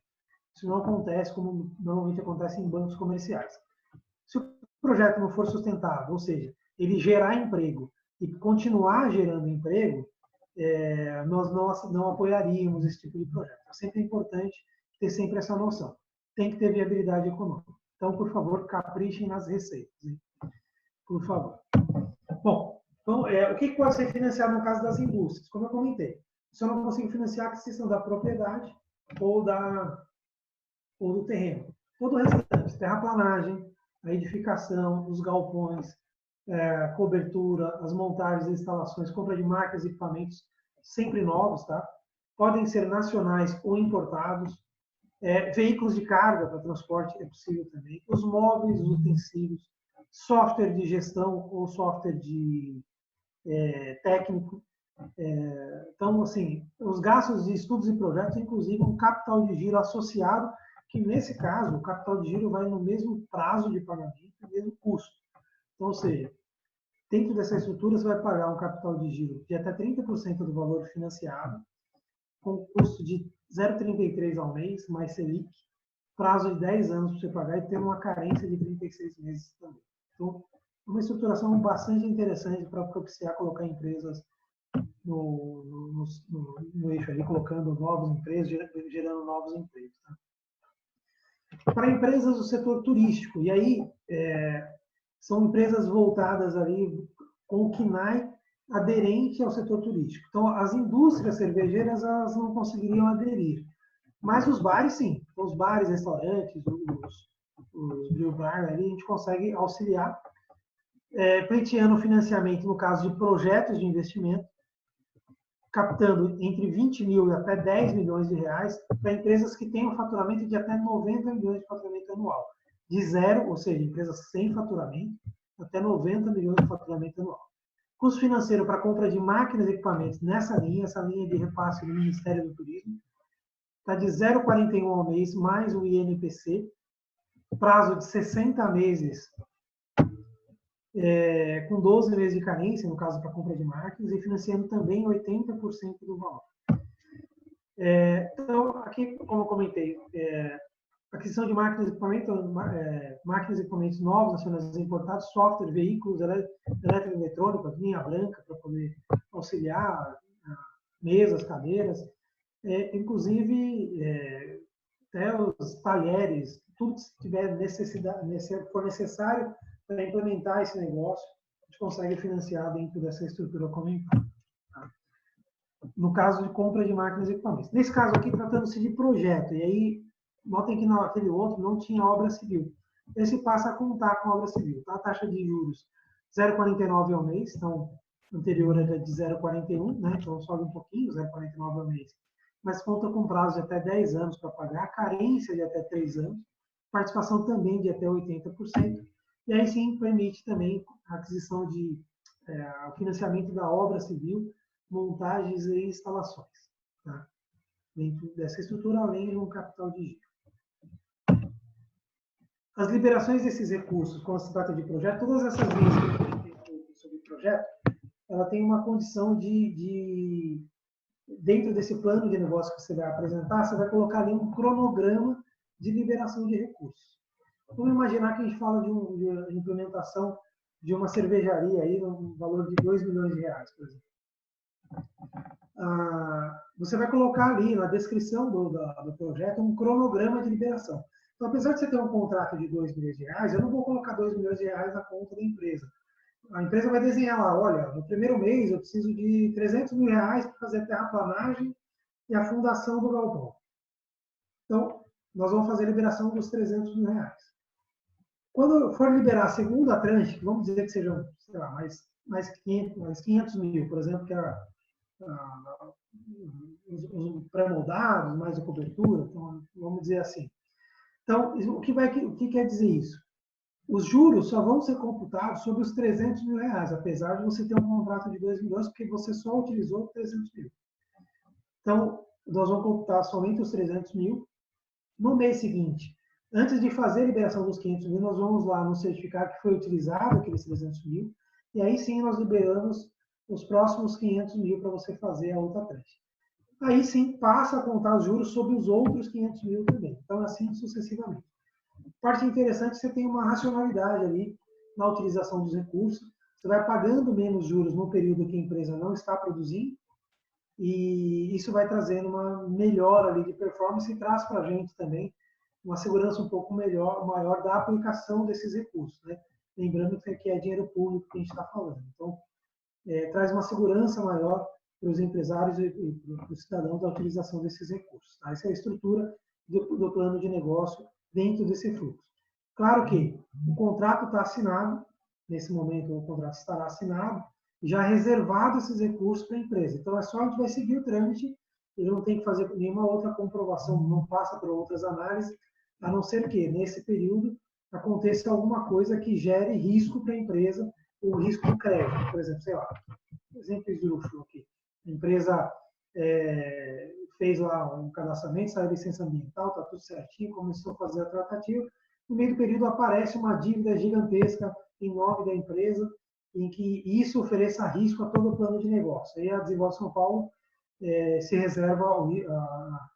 Isso não acontece como normalmente acontece em bancos comerciais. Se o projeto não for sustentável, ou seja, ele gerar emprego e continuar gerando emprego, nós não apoiaríamos esse tipo de projeto. É sempre importante ter sempre essa noção. Tem que ter viabilidade econômica. Então, por favor, caprichem nas receitas. Hein? Por favor. Bom, então, o que pode ser financiado no caso das indústrias? Como eu comentei, se eu não consigo financiar a aquisição da propriedade ou do terreno. Todo o restante, terraplanagem, a edificação, os galpões, cobertura, as montagens, as instalações, compra de máquinas e equipamentos sempre novos, tá? Podem ser nacionais ou importados. Veículos de carga para transporte é possível também. Os móveis, os utensílios, software de gestão ou software de técnico. Então, assim, os gastos de estudos e projetos, inclusive um capital de giro associado, que nesse caso, o capital de giro vai no mesmo prazo de pagamento, no mesmo custo. Então, ou seja, dentro dessa estrutura, você vai pagar um capital de giro de até 30% do valor financiado, com custo de 0,33 ao mês, mais Selic, prazo de 10 anos para você pagar e ter uma carência de 36 meses também. Então, uma estruturação bastante interessante para propiciar colocar empresas no eixo ali, colocando novos empregos, gerando novos empregos. Tá? Para empresas do setor turístico, e aí são empresas voltadas ali com o KNAI aderente ao setor turístico. Então, as indústrias cervejeiras elas não conseguiriam aderir, mas os bares sim. Então, os bares, restaurantes, os brew bar, ali a gente consegue auxiliar, pleiteando financiamento no caso de projetos de investimento, captando entre 20 mil e até 10 milhões de reais para empresas que tenham faturamento de até 90 milhões de faturamento anual. De zero, ou seja, empresas sem faturamento, até 90 milhões de faturamento anual. Custo financeiro para compra de máquinas e equipamentos nessa linha, essa linha de repasse do Ministério do Turismo, está de 0,41 ao mês, mais o INPC, prazo de 60 meses, com 12 meses de carência, no caso para compra de máquinas, e financiando também 80% do valor. Então, aqui, como eu comentei, aquisição de máquinas e equipamentos novos, nacionais importados, software, veículos, eletroeletrônicos, linha branca, para poder auxiliar, mesas, cadeiras, inclusive até os talheres, tudo que tiver for necessário para implementar esse negócio, a gente consegue financiar dentro dessa estrutura comentada. Tá? No caso de compra de máquinas e equipamentos. Nesse caso aqui, tratando-se de projeto, e aí, notem que naquele outro não tinha obra civil. Esse passa a contar com a obra civil. Tá? A taxa de juros 0,49 ao mês, então, anterior era de 0,41, né? Então sobe um pouquinho, 0,49 ao mês. Mas conta com prazo de até 10 anos para pagar, carência de até 3 anos, participação também de até 80%, e aí sim permite também a aquisição de financiamento da obra civil, montagens e instalações, tá? Dentro dessa estrutura, além de um capital de giro. As liberações desses recursos, quando se trata de projeto, todas essas leis que eu comentei sobre projeto, ela tem uma condição dentro desse plano de negócio que você vai apresentar, você vai colocar ali um cronograma de liberação de recursos. Vamos imaginar que a gente fala de implementação de uma cervejaria aí no valor de 2 milhões de reais, por exemplo. Você vai colocar ali na descrição do projeto um cronograma de liberação. Então, apesar de você ter um contrato de 2 milhões de reais, eu não vou colocar 2 milhões de reais na conta da empresa. A empresa vai desenhar lá, olha, no primeiro mês eu preciso de 300 mil reais para fazer a terraplanagem e a fundação do galpão. Então, nós vamos fazer a liberação dos 300 mil reais. Quando for liberar a segunda tranche, vamos dizer que sejam, sei lá, mais 500 mil, por exemplo, que é os pré-moldados, mais a cobertura, então, vamos dizer assim. Então, o que quer dizer isso? Os juros só vão ser computados sobre os 300 mil reais, apesar de você ter um contrato de 2 milhões, porque você só utilizou 300 mil. Então, nós vamos computar somente os 300 mil. No mês seguinte, antes de fazer a liberação dos 500 mil, nós vamos lá no certificado que foi utilizado, aqueles 300 mil, e aí sim nós liberamos os próximos 500 mil para você fazer a outra tranche. Aí sim passa a contar os juros sobre os outros 500 mil também. Então, assim sucessivamente. Parte interessante, você tem uma racionalidade ali na utilização dos recursos. Você vai pagando menos juros no período que a empresa não está produzindo, e isso vai trazendo uma melhora ali de performance e traz para a gente também uma segurança um pouco maior da aplicação desses recursos, né? Lembrando que é dinheiro público que a gente está falando. Então, traz uma segurança maior para os empresários e para os cidadãos da utilização desses recursos. Tá? Essa é a estrutura do plano de negócio dentro desse fluxo. Claro que o contrato está assinado, nesse momento o contrato estará assinado, já reservado esses recursos para a empresa. Então, é só a gente vai seguir o trâmite, ele não tem que fazer nenhuma outra comprovação, não passa por outras análises, a não ser que, nesse período, aconteça alguma coisa que gere risco para a empresa, o risco do crédito. Por exemplo, sei lá, exemplo esdrúxulo aqui. A empresa fez lá um cadastramento, saiu a licença ambiental, está tudo certinho, começou a fazer a tratativa. No meio do período aparece uma dívida gigantesca em nome da empresa, em que isso ofereça risco a todo o plano de negócio. Aí a Desenvolve São Paulo se reserva a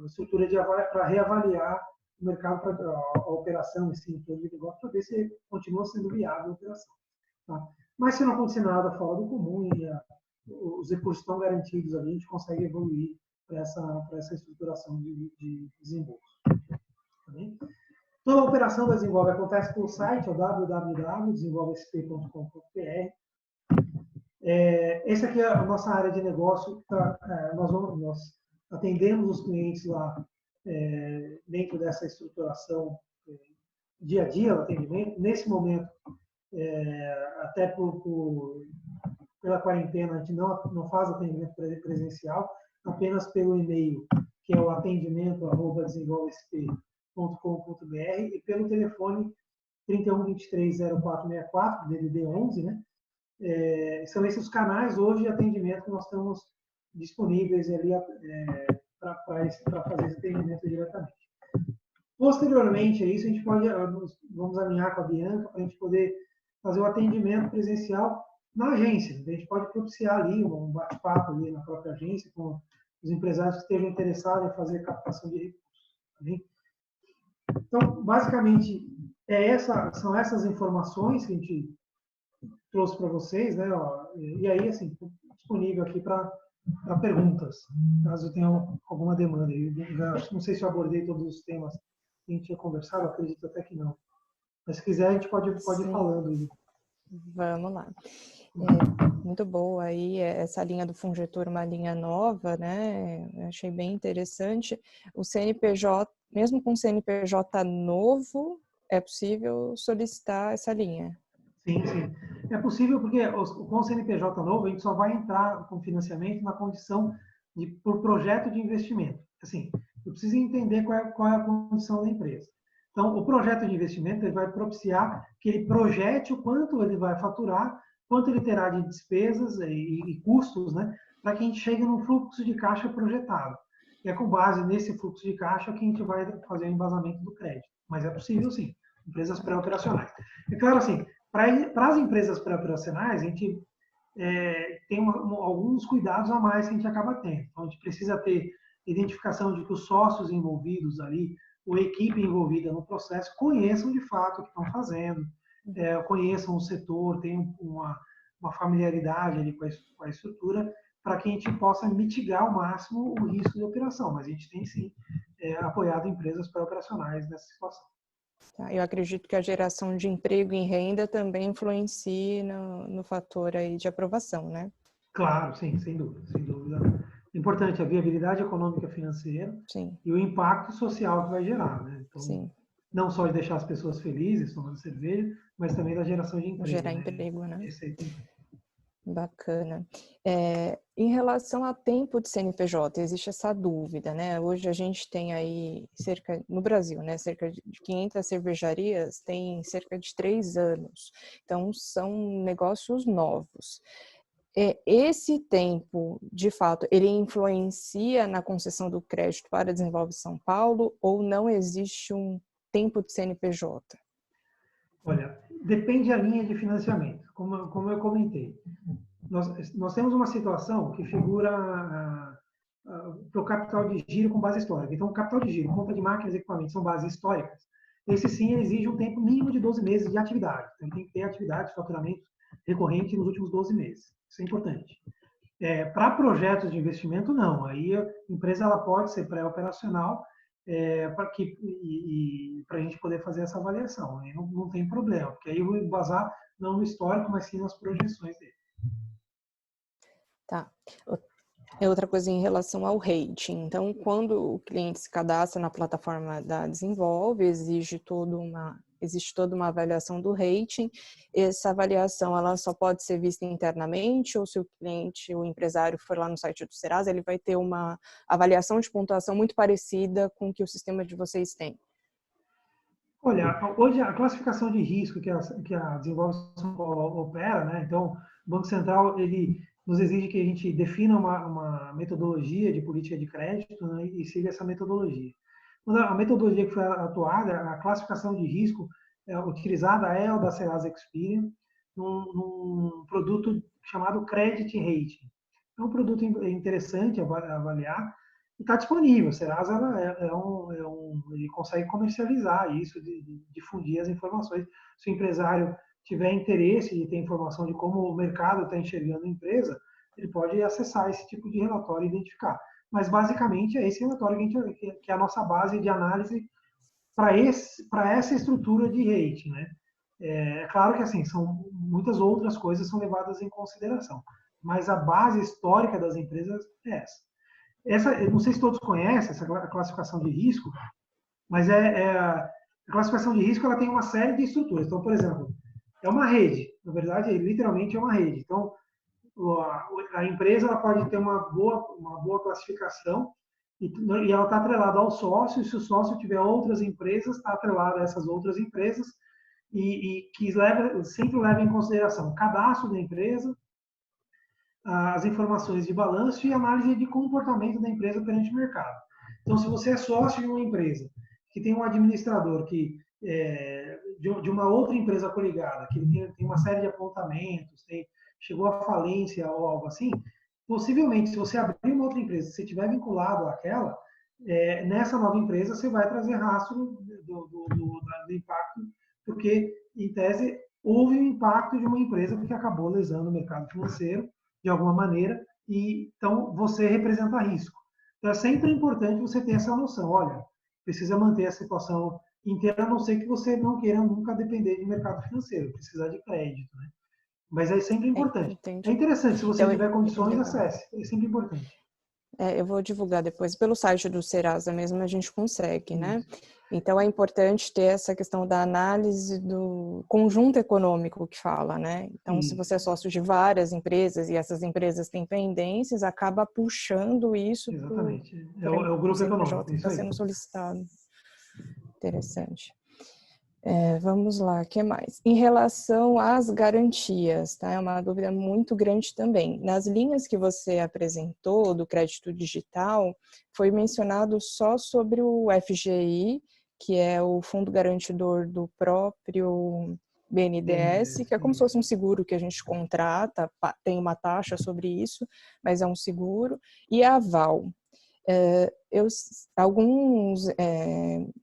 estrutura para reavaliar o mercado, a operação, esse plano de negócio, para ver se continua sendo viável a operação. Tá? Mas se não acontecer nada fora do comum e os recursos estão garantidos ali, a gente consegue evoluir para essa estruturação de desembolso. Tá bem? Toda a operação da Desenvolve acontece pelo site, www.desenvolvesp.com.br. Essa aqui é a nossa área de negócio. Nós atendemos os clientes lá dentro dessa estruturação dia a dia, o atendimento. Nesse momento, até pela quarentena, a gente não faz atendimento presencial, apenas pelo e-mail, que é o atendimento@desenvolvesp.com.br, e pelo telefone 31 23 0464, DDD 11, né? São esses os canais hoje de atendimento que nós estamos disponíveis ali para fazer esse atendimento diretamente. Posteriormente a isso, a gente vamos alinhar com a Bianca para a gente poder fazer o atendimento presencial na agência. A gente pode propiciar ali um bate-papo ali na própria agência com os empresários que estejam interessados em fazer captação de recursos. Tá bem? Então, basicamente, são essas informações que a gente trouxe para vocês, né? E aí, assim, disponível aqui para perguntas, caso tenha alguma demanda. Não sei se eu abordei todos os temas que a gente tinha conversado, acredito até que não. Mas se quiser, a gente pode ir falando. Vamos lá. Muito boa aí essa linha do Fungetor, uma linha nova, né? Eu achei bem interessante. O CNPJ, mesmo com o CNPJ novo, é possível solicitar essa linha? Sim, sim. É possível porque com o CNPJ novo, a gente só vai entrar com financiamento na condição por projeto de investimento. Assim, eu preciso entender qual é a condição da empresa. Então, o projeto de investimento ele vai propiciar que ele projete o quanto ele vai faturar, quanto ele terá de despesas e custos, né, para que a gente chegue num fluxo de caixa projetado. E é com base nesse fluxo de caixa que a gente vai fazer o embasamento do crédito. Mas é possível, sim. Empresas pré-operacionais. É claro, assim, para as empresas pré-operacionais, a gente tem alguns cuidados a mais que a gente acaba tendo. Então, a gente precisa ter identificação de que os sócios envolvidos ali, ou a equipe envolvida no processo, conheçam de fato o que estão fazendo, conheçam o setor, tenham uma familiaridade ali com a estrutura, para que a gente possa mitigar ao máximo o risco de operação. Mas a gente tem, sim, apoiado empresas pré-operacionais nessa situação. Eu acredito que a geração de emprego e renda também influencia no fator aí de aprovação, né? Claro, sim, sem dúvida, sem dúvida. Importante a viabilidade econômica e financeira, sim, e o impacto social que vai gerar, né? Então, sim, não só de deixar as pessoas felizes tomando cerveja, mas também da geração de emprego. Gerar emprego, né? Esse aí tem. Bacana. Em relação a tempo de CNPJ, existe essa dúvida, né? Hoje a gente tem aí no Brasil, né? Cerca de 500 cervejarias, tem cerca de 3 anos. Então, são negócios novos. Esse tempo, de fato, ele influencia na concessão do crédito para Desenvolve São Paulo ou não existe um tempo de CNPJ? Olha, depende da linha de financiamento, como eu comentei. Nós temos uma situação que figura para o capital de giro com base histórica. Então, o capital de giro, compra de máquinas e equipamentos são bases históricas. Esse sim exige um tempo mínimo de 12 meses de atividade. Então, ele tem que ter atividade de faturamento recorrente nos últimos 12 meses. Isso é importante. Para projetos de investimento, não. Aí a empresa ela pode ser pré-operacional para a gente poder fazer essa avaliação. Aí não tem problema, porque aí eu vou embasar não no histórico, mas sim nas projeções dele. Tá. Outra coisa em relação ao rating. Então, quando o cliente se cadastra na plataforma da Desenvolve, existe toda uma avaliação do rating. Essa avaliação ela só pode ser vista internamente, ou se o empresário for lá no site do Serasa, ele vai ter uma avaliação de pontuação muito parecida com o que o sistema de vocês tem? Olha, hoje a classificação de risco que a Desenvolve opera, né? Então, o Banco Central ele nos exige que a gente defina uma metodologia de política de crédito, né, e siga essa metodologia. A metodologia que foi atuada, a classificação de risco utilizada é a da Serasa Experian, num produto chamado Credit Rating. É um produto interessante a avaliar e está disponível. A Serasa ele consegue comercializar isso, difundir as informações. Se o empresário tiver interesse de ter informação de como o mercado está enxergando a empresa, ele pode acessar esse tipo de relatório e identificar. Mas, basicamente, é esse relatório que é a nossa base de análise para essa estrutura de rating, né? É claro que, assim, muitas outras coisas são levadas em consideração. mas a base histórica das empresas é essa. Eu não sei se todos conhecem essa classificação de risco, mas a classificação de risco ela tem uma série de estruturas. Então, por exemplo, é uma rede. Na verdade, literalmente é uma rede. Então, a empresa ela pode ter uma boa classificação e ela está atrelada ao sócio. E se o sócio tiver outras empresas, está atrelada a essas outras empresas e que sempre leva em consideração o cadastro da empresa, as informações de balanço e análise de comportamento da empresa perante o mercado. Então, se você é sócio de uma empresa que tem um administrador de uma outra empresa coligada, que tem uma série de apontamentos, chegou à falência ou algo assim, possivelmente, se você abrir uma outra empresa, se estiver vinculado àquela, nessa nova empresa você vai trazer rastro do impacto, porque, em tese, houve um impacto de uma empresa que acabou lesando o mercado financeiro de alguma maneira, e então você representa risco. Então é sempre importante você ter essa noção. Olha, precisa manter a situação inteira, a não ser que você não queira nunca depender de mercado financeiro, precisar de crédito, né? Mas é sempre importante. É interessante, se você tiver condições, acesse. É sempre importante. Eu vou divulgar depois pelo site do Serasa mesmo, a gente consegue, né? Então é importante ter essa questão da análise do conjunto econômico que fala, né? Então, se você é sócio de várias empresas e essas empresas têm pendências, acaba puxando isso. Exatamente. É o grupo econômico. Que está sendo solicitado. Interessante. Vamos lá, o que mais? Em relação às garantias, tá? É uma dúvida muito grande também. Nas linhas que você apresentou do crédito digital, foi mencionado só sobre o FGI, que é o fundo garantidor do próprio BNDES, que é como se fosse um seguro que a gente contrata, tem uma taxa sobre isso, mas é um seguro, e a Aval. Alguns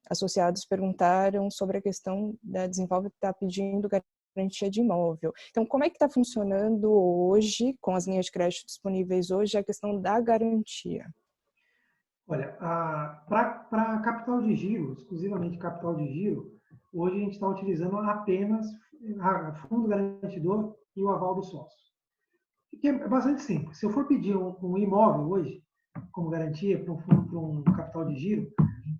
associados perguntaram sobre a questão da Desenvolve que está pedindo garantia de imóvel. Então, como é que está funcionando hoje, com as linhas de crédito disponíveis hoje, a questão da garantia? Olha, para capital de giro, exclusivamente capital de giro, hoje a gente está utilizando apenas fundo garantidor e o aval do sócio. Que é bastante simples. Se eu for pedir um imóvel hoje, como garantia para um capital de giro,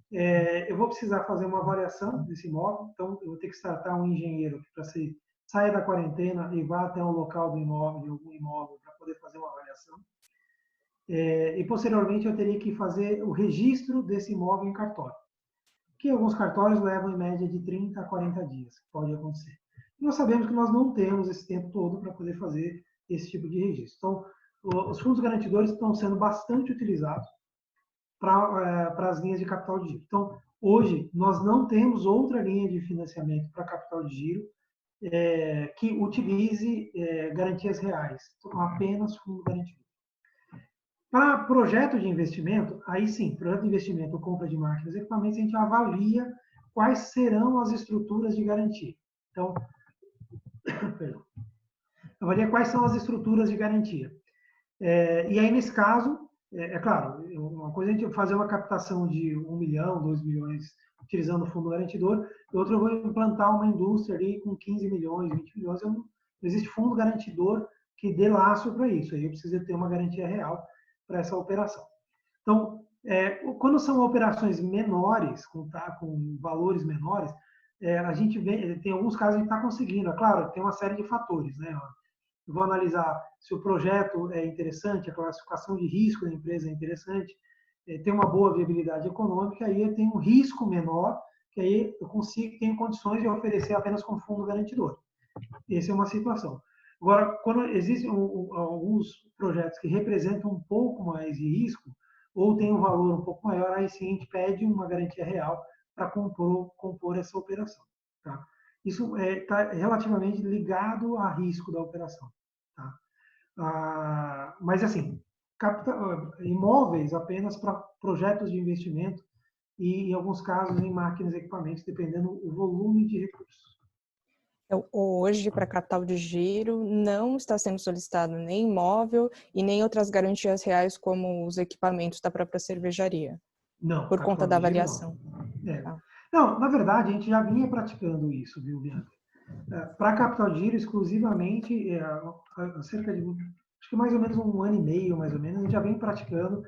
eu vou precisar fazer uma avaliação desse imóvel. Então, eu vou ter que tratar um engenheiro para saia da quarentena e vá até o local do imóvel, de algum imóvel, para poder fazer uma avaliação. E, posteriormente, eu teria que fazer o registro desse imóvel em cartório, que alguns cartórios levam, em média, de 30 a 40 dias, pode acontecer. E nós sabemos que nós não temos esse tempo todo para poder fazer esse tipo de registro. Então, os fundos garantidores estão sendo bastante utilizados para as linhas de capital de giro. Então, hoje, nós não temos outra linha de financiamento para capital de giro que utilize garantias reais, então, apenas fundo garantidor. Para projeto de investimento, aí sim, projeto de investimento ou compra de máquinas e equipamentos, a gente avalia quais serão as estruturas de garantia. Então, avalia quais são as estruturas de garantia. E aí, nesse caso, claro, uma coisa é a gente fazer uma captação de 1 milhão, 2 milhões, utilizando o fundo garantidor, e outra eu vou implantar uma indústria ali com 15 milhões, 20 milhões, não existe fundo garantidor que dê laço para isso, aí eu preciso ter uma garantia real para essa operação. Então, quando são operações menores, com valores menores, a gente tem alguns casos que a gente está conseguindo, claro, tem uma série de fatores, né? Eu vou analisar se o projeto é interessante, a classificação de risco da empresa é interessante, tem uma boa viabilidade econômica, aí eu tenho um risco menor, que aí eu tenho condições de oferecer apenas com fundo garantidor. Essa é uma situação. Agora, quando existem alguns projetos que representam um pouco mais de risco, ou tem um valor um pouco maior, aí sim a gente pede uma garantia real para compor essa operação. Tá? Isso está relativamente ligado a risco da operação. Tá? Mas, assim, imóveis apenas para projetos de investimento e, em alguns casos, em máquinas e equipamentos, dependendo do volume de recursos. Então, hoje, para capital de giro, não está sendo solicitado nem imóvel e nem outras garantias reais, como os equipamentos da própria cervejaria. Não. Por conta da avaliação. Não. Tá. Não, na verdade, a gente já vinha praticando isso, viu, Bianca? Para capital de giro, exclusivamente, há cerca de acho que mais ou menos 1 ano e meio, mais ou menos, a gente já vem praticando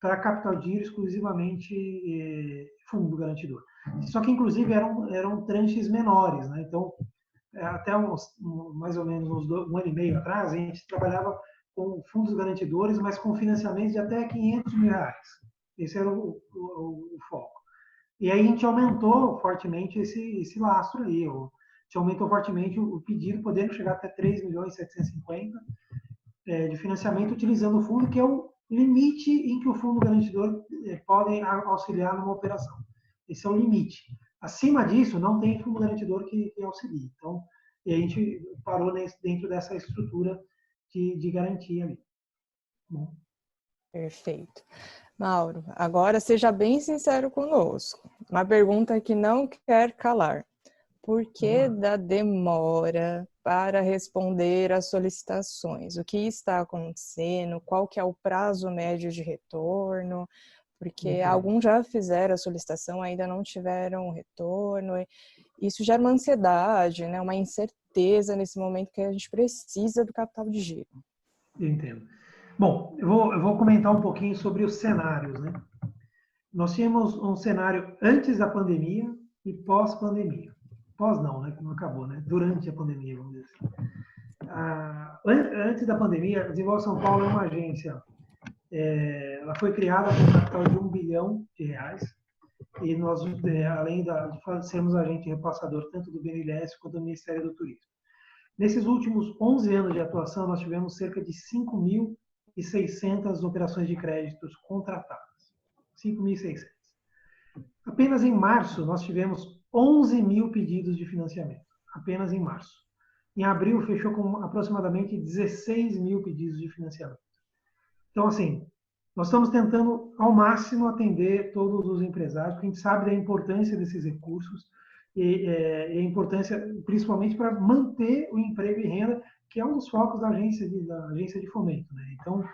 para captar dinheiro exclusivamente fundo garantidor. Só que, inclusive, eram tranches menores, né? Então, até mais ou menos 1 ano e meio atrás, a gente trabalhava com fundos garantidores, mas com financiamentos de até R$500 mil. Esse era o foco. E aí a gente aumentou fortemente esse lastro ali. A gente aumentou fortemente o pedido, podendo chegar até 3.750.000 de financiamento utilizando o fundo, que é o limite em que o fundo garantidor pode auxiliar numa operação. Esse é o limite. Acima disso, não tem fundo garantidor que auxilie. Então, a gente parou dentro dessa estrutura de garantia ali. Bom. Perfeito. Mauro, agora seja bem sincero conosco. Uma pergunta que não quer calar. Por que da demora para responder às solicitações? O que está acontecendo? Qual que é o prazo médio de retorno? Porque alguns já fizeram a solicitação, ainda não tiveram retorno. Isso gera uma ansiedade, né? Uma incerteza nesse momento que a gente precisa do capital de giro. Eu entendo. Bom, eu vou comentar um pouquinho sobre os cenários, né? Nós tínhamos um cenário antes da pandemia e pós-pandemia. Pós não, né? Que não acabou, né? Durante a pandemia, vamos dizer assim. Antes da pandemia, a Desenvolve São Paulo é uma agência. Ela foi criada com um capital de R$1 bilhão. E nós, além de sermos agente repassador tanto do BNDES quanto do Ministério do Turismo. Nesses últimos 11 anos de atuação, nós tivemos cerca de 5.600 operações de créditos contratadas. 5.600. Apenas em março, nós tivemos 11.000 pedidos de financiamento. Apenas em março. Em abril, fechou com aproximadamente 16.000 pedidos de financiamento. Então, assim, nós estamos tentando ao máximo atender todos os empresários, porque a gente sabe da importância desses recursos e a importância, principalmente, para manter o emprego e renda, que é um dos focos da agência de fomento, né? Então, a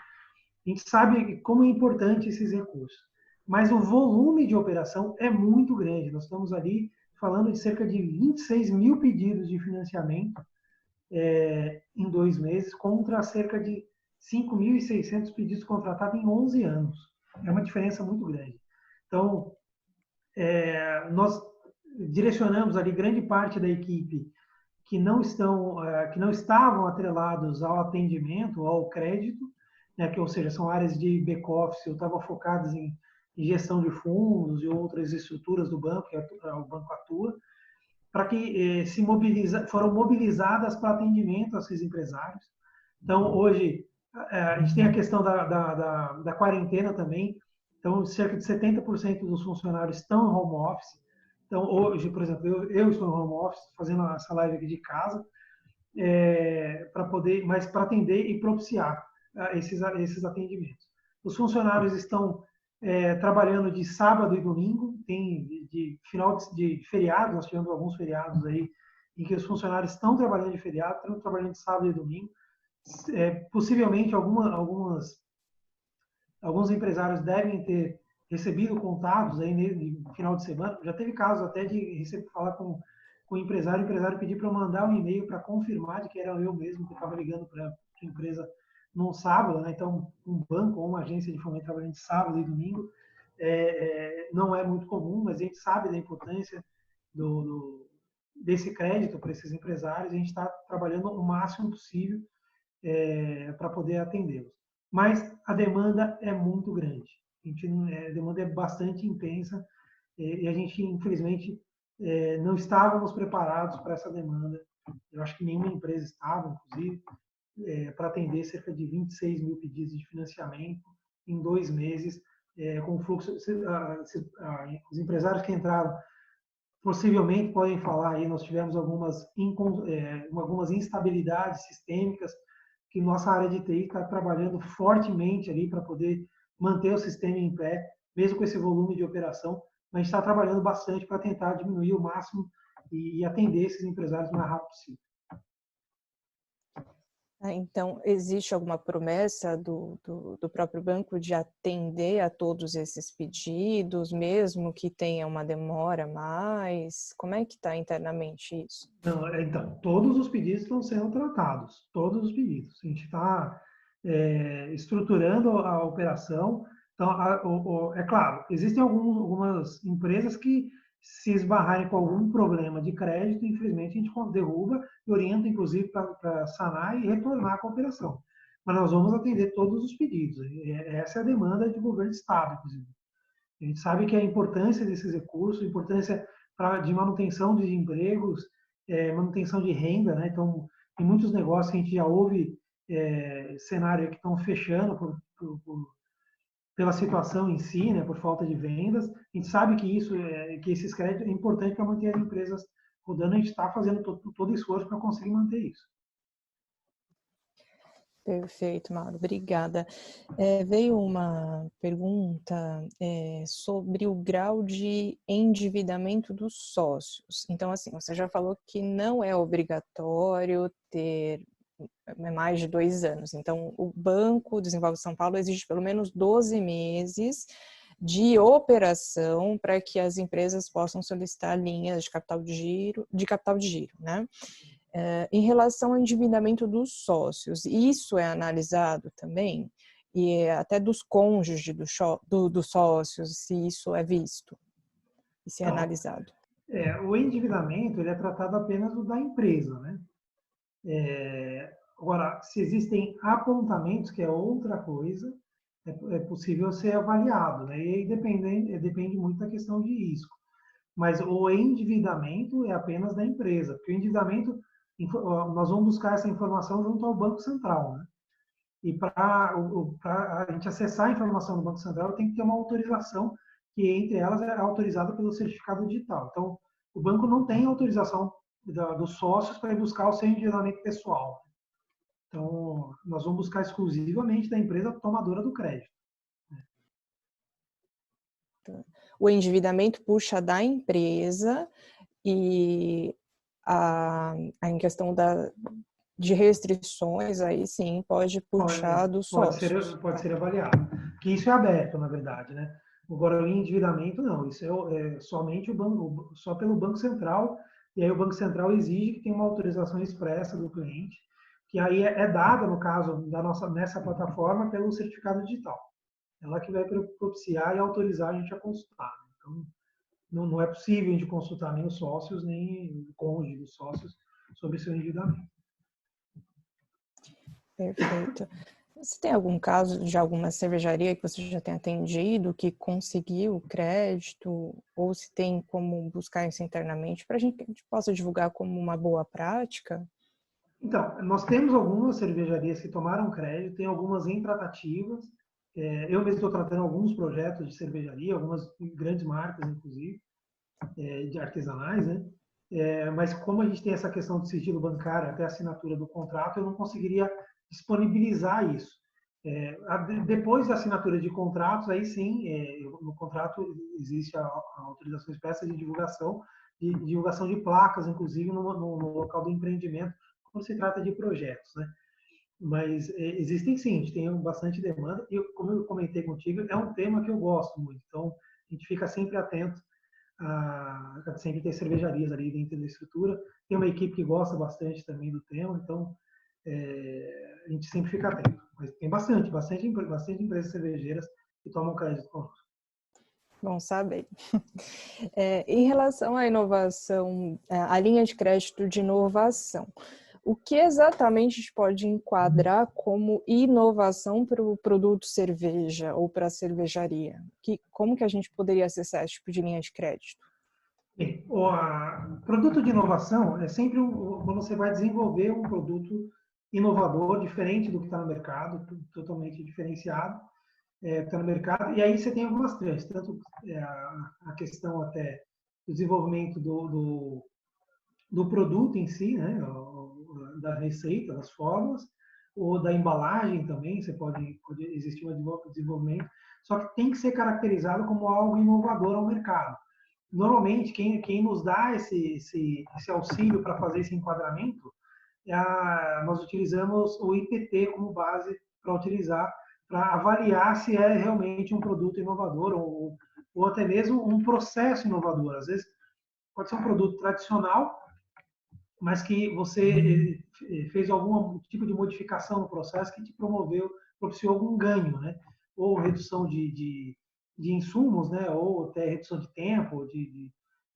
gente sabe como é importante esses recursos. Mas o volume de operação é muito grande. Nós estamos ali falando de cerca de 26.000 pedidos de financiamento em 2 meses, contra cerca de 5.600 pedidos contratados em 11 anos. É uma diferença muito grande. Então, nós direcionamos ali grande parte da equipe que não estavam atrelados ao atendimento, ao crédito, né, ou seja, são áreas de back-office, ou estavam focadas em gestão de fundos e outras estruturas do banco, que o banco atua, para que foram mobilizadas para atendimento a esses empresários. Então, hoje, a gente tem a questão da quarentena também. Então, cerca de 70% dos funcionários estão em home office. Então, hoje, por exemplo, eu estou em home office, fazendo essa live aqui de casa, mas para atender e propiciar esses atendimentos. Os funcionários estão trabalhando de sábado e domingo, tem de final de feriado, nós tivemos alguns feriados aí, em que os funcionários estão trabalhando de feriado, estão trabalhando de sábado e domingo. Possivelmente, alguns empresários devem ter recebido contatos aí no final de semana. Já teve casos até de falar com o empresário pedir para eu mandar um e-mail para confirmar de que era eu mesmo que estava ligando para a empresa num sábado, né? Então, um banco ou uma agência de fomento trabalhando de sábado e domingo não é muito comum, mas a gente sabe da importância desse crédito para esses empresários. A gente está trabalhando o máximo possível para poder atendê-los. Mas a demanda é muito grande. A demanda é bastante intensa e a gente, infelizmente, não estávamos preparados para essa demanda. Eu acho que nenhuma empresa estava, inclusive, para atender cerca de 26.000 pedidos de financiamento em 2 meses, com fluxo. Os empresários que entraram possivelmente podem falar aí, nós tivemos algumas instabilidades sistêmicas que nossa área de TI está trabalhando fortemente ali para poder manter o sistema em pé, mesmo com esse volume de operação, mas a gente está trabalhando bastante para tentar diminuir o máximo e atender esses empresários o mais rápido possível. Então, existe alguma promessa do próprio banco de atender a todos esses pedidos, mesmo que tenha uma demora a mais? Como é que está internamente isso? Não, então, todos os pedidos estão sendo tratados, todos os pedidos. A gente está estruturando a operação. Então, é claro, existem algumas empresas que, se esbarrarem com algum problema de crédito, infelizmente a gente derruba e orienta, inclusive, para sanar e retornar com a operação. Mas nós vamos atender todos os pedidos. Essa é a demanda do governo do Estado, inclusive. A gente sabe que a importância desses recursos, a importância de manutenção de empregos, manutenção de renda, né? Então, tem muitos negócios que a gente já ouve cenário que estão fechando pela situação em si, né? Por falta de vendas. A gente sabe que que esses créditos é importante para manter as empresas rodando. A gente está fazendo todo esforço para conseguir manter isso. Perfeito, Mauro, obrigada. Veio uma pergunta sobre o grau de endividamento dos sócios. Então, assim, você já falou que não é obrigatório ter mais de 2 anos. Então, o Banco Desenvolve São Paulo exige pelo menos 12 meses de operação para que as empresas possam solicitar linhas de capital de giro, né? Em relação ao endividamento dos sócios, isso é analisado também? E até dos cônjuges dos sócios, se isso é visto e se é analisado? O endividamento ele é tratado apenas do da empresa, né? Agora, se existem apontamentos, que é outra coisa, é possível ser avaliado, né? E aí depende muito da questão de risco. Mas o endividamento é apenas da empresa, porque o endividamento, nós vamos buscar essa informação junto ao Banco Central, né? E para a gente acessar a informação do Banco Central, tem que ter uma autorização, que entre elas é autorizada pelo certificado digital. Então, o banco não tem autorização dos sócios para ir buscar o seu endividamento pessoal. Então, nós vamos buscar exclusivamente da empresa tomadora do crédito. O endividamento puxa da empresa e em questão de restrições, aí sim, pode puxar dos sócios. Pode ser avaliado. Que isso é aberto, na verdade, né? Agora, o endividamento, não. Isso é somente só pelo Banco Central, e aí o Banco Central exige que tenha uma autorização expressa do cliente, que aí é dada, no caso, nessa plataforma, pelo certificado digital. Ela que vai propiciar e autorizar a gente a consultar. Então, não é possível a gente consultar nem os sócios, nem o cônjuge dos sócios sobre seu endividamento. Perfeito. Você tem algum caso de alguma cervejaria que você já tenha atendido, que conseguiu crédito, ou se tem como buscar isso internamente, para a gente possa divulgar como uma boa prática? Então, nós temos algumas cervejarias que tomaram crédito, tem algumas em tratativas. Eu mesmo estou tratando alguns projetos de cervejaria, algumas grandes marcas, inclusive, de artesanais, né? Mas como a gente tem essa questão do sigilo bancário até a assinatura do contrato, eu não conseguiria disponibilizar isso. Depois da assinatura de contratos, aí sim, no contrato existe a autorização expressa de divulgação de placas, inclusive no local do empreendimento, quando se trata de projetos, né? Mas existem sim, a gente tem bastante demanda, e como eu comentei contigo, é um tema que eu gosto muito, então a gente fica sempre atento a sempre ter cervejarias ali dentro da estrutura, tem uma equipe que gosta bastante também do tema, então a gente sempre fica atento. Mas tem bastante empresas cervejeiras que tomam crédito conosco. Bom saber. Em relação à inovação, a linha de crédito de inovação, o que exatamente a gente pode enquadrar como inovação para o produto cerveja ou para a cervejaria? Como que a gente poderia acessar esse tipo de linha de crédito? Bem, o produto de inovação é sempre quando você vai desenvolver um produto inovador, diferente do que está no mercado, totalmente diferenciado, está no mercado, e aí você tem algumas frentes, tanto a questão até do desenvolvimento do produto em si, né, da receita, das fórmulas, ou da embalagem também, pode existir um desenvolvimento, só que tem que ser caracterizado como algo inovador ao mercado. Normalmente, quem nos dá esse auxílio para fazer esse enquadramento, nós utilizamos o IPT como base para utilizar, para avaliar se é realmente um produto inovador ou até mesmo um processo inovador. Às vezes, pode ser um produto tradicional, mas que você fez algum tipo de modificação no processo que te propiciou algum ganho, né? Ou redução de insumos, né? Ou até redução de tempo,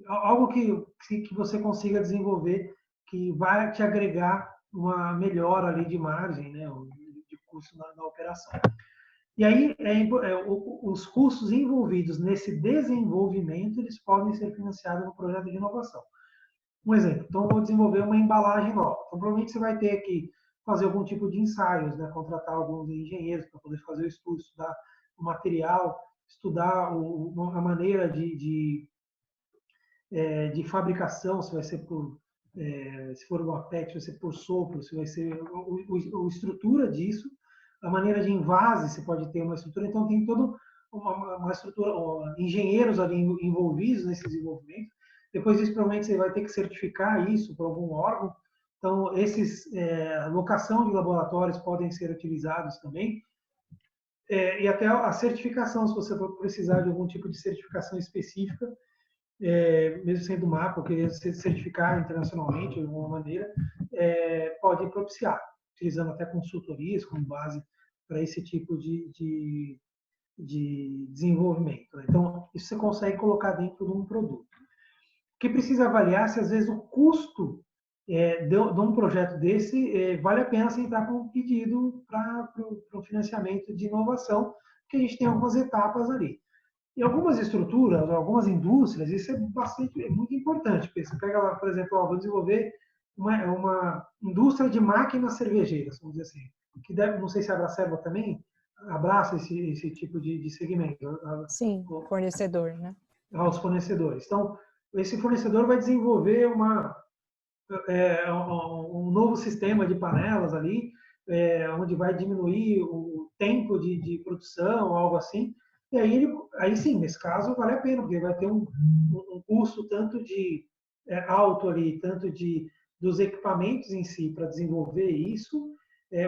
algo que você consiga desenvolver que vai te agregar uma melhora ali de margem, né? De custo na operação. E aí, os custos envolvidos nesse desenvolvimento, eles podem ser financiados no projeto de inovação. Um exemplo, então, eu vou desenvolver uma embalagem nova. Então, provavelmente você vai ter que fazer algum tipo de ensaios, né? Contratar alguns engenheiros para poder fazer o estudo, estudar o material, estudar a maneira de fabricação, se vai ser se for uma PET, vai ser por sopro, se vai ser a estrutura disso, a maneira de envase, você pode ter uma estrutura, então tem toda uma estrutura, engenheiros ali envolvidos nesse desenvolvimento. Depois disso, provavelmente você vai ter que certificar isso por algum órgão. Então, locação de laboratórios podem ser utilizados também. E até a certificação, se você for precisar de algum tipo de certificação específica, mesmo sendo MAPA, ou querer se certificar internacionalmente de alguma maneira, pode propiciar, utilizando até consultorias como base para esse tipo de desenvolvimento. Então, isso você consegue colocar dentro de um produto. O que precisa avaliar se, às vezes, o custo de um projeto desse vale a pena você entrar com um pedido para o financiamento de inovação, porque a gente tem algumas etapas ali. Em algumas estruturas, algumas indústrias, isso é muito importante. Você pega lá, por exemplo, vou desenvolver uma indústria de máquinas cervejeiras, vamos dizer assim, que não sei se a Abracerva também abraça esse tipo de segmento. Sim, fornecedor, né? Aos fornecedores. Então, esse fornecedor vai desenvolver um novo sistema de panelas ali, onde vai diminuir o tempo de produção, algo assim. E aí sim, nesse caso, vale a pena, porque vai ter um custo tanto alto ali, tanto dos equipamentos em si para desenvolver isso,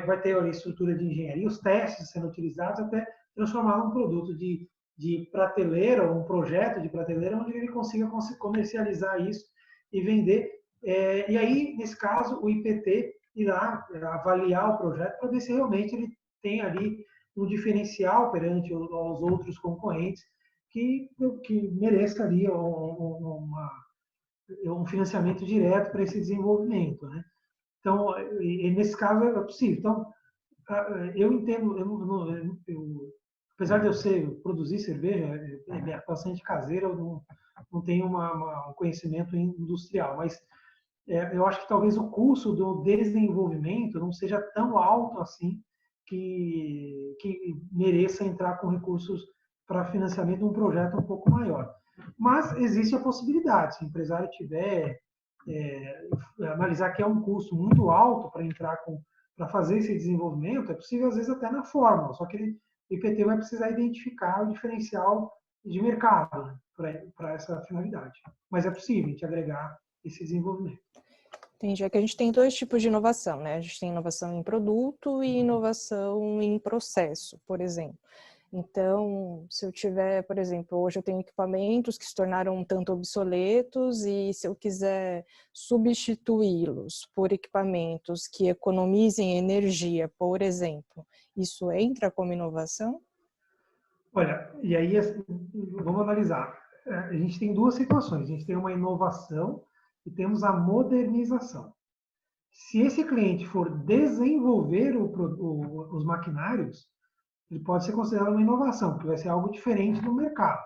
vai ter ali estrutura de engenharia, os testes sendo utilizados até transformar num produto de prateleira, ou um projeto de prateleira, onde ele consiga comercializar isso e vender. E aí, nesse caso, o IPT irá avaliar o projeto para ver se realmente ele tem ali um diferencial perante aos outros concorrentes que mereça ali um financiamento direto para esse desenvolvimento, né? Então, nesse caso é possível. Então, eu entendo, apesar de eu produzir cerveja, é bastante caseira, eu não tenho um conhecimento industrial, mas eu acho que talvez o custo do desenvolvimento não seja tão alto assim que mereça entrar com recursos para financiamento de um projeto um pouco maior. Mas existe a possibilidade, se o empresário tiver analisar que é um custo muito alto para entrar para fazer esse desenvolvimento, é possível às vezes até na fórmula, só que o IPT vai precisar identificar o diferencial de mercado, né, para essa finalidade. Mas é possível a gente agregar esse desenvolvimento. Entendi. É que a gente tem dois tipos de inovação, né? A gente tem inovação em produto e inovação em processo, por exemplo. Então, se eu tiver, por exemplo, hoje eu tenho equipamentos que se tornaram um tanto obsoletos e se eu quiser substituí-los por equipamentos que economizem energia, por exemplo, isso entra como inovação? Olha, e aí vamos analisar. A gente tem duas situações. A gente tem uma inovação e temos a modernização. Se esse cliente for desenvolver os maquinários, ele pode ser considerado uma inovação, porque vai ser algo diferente do mercado,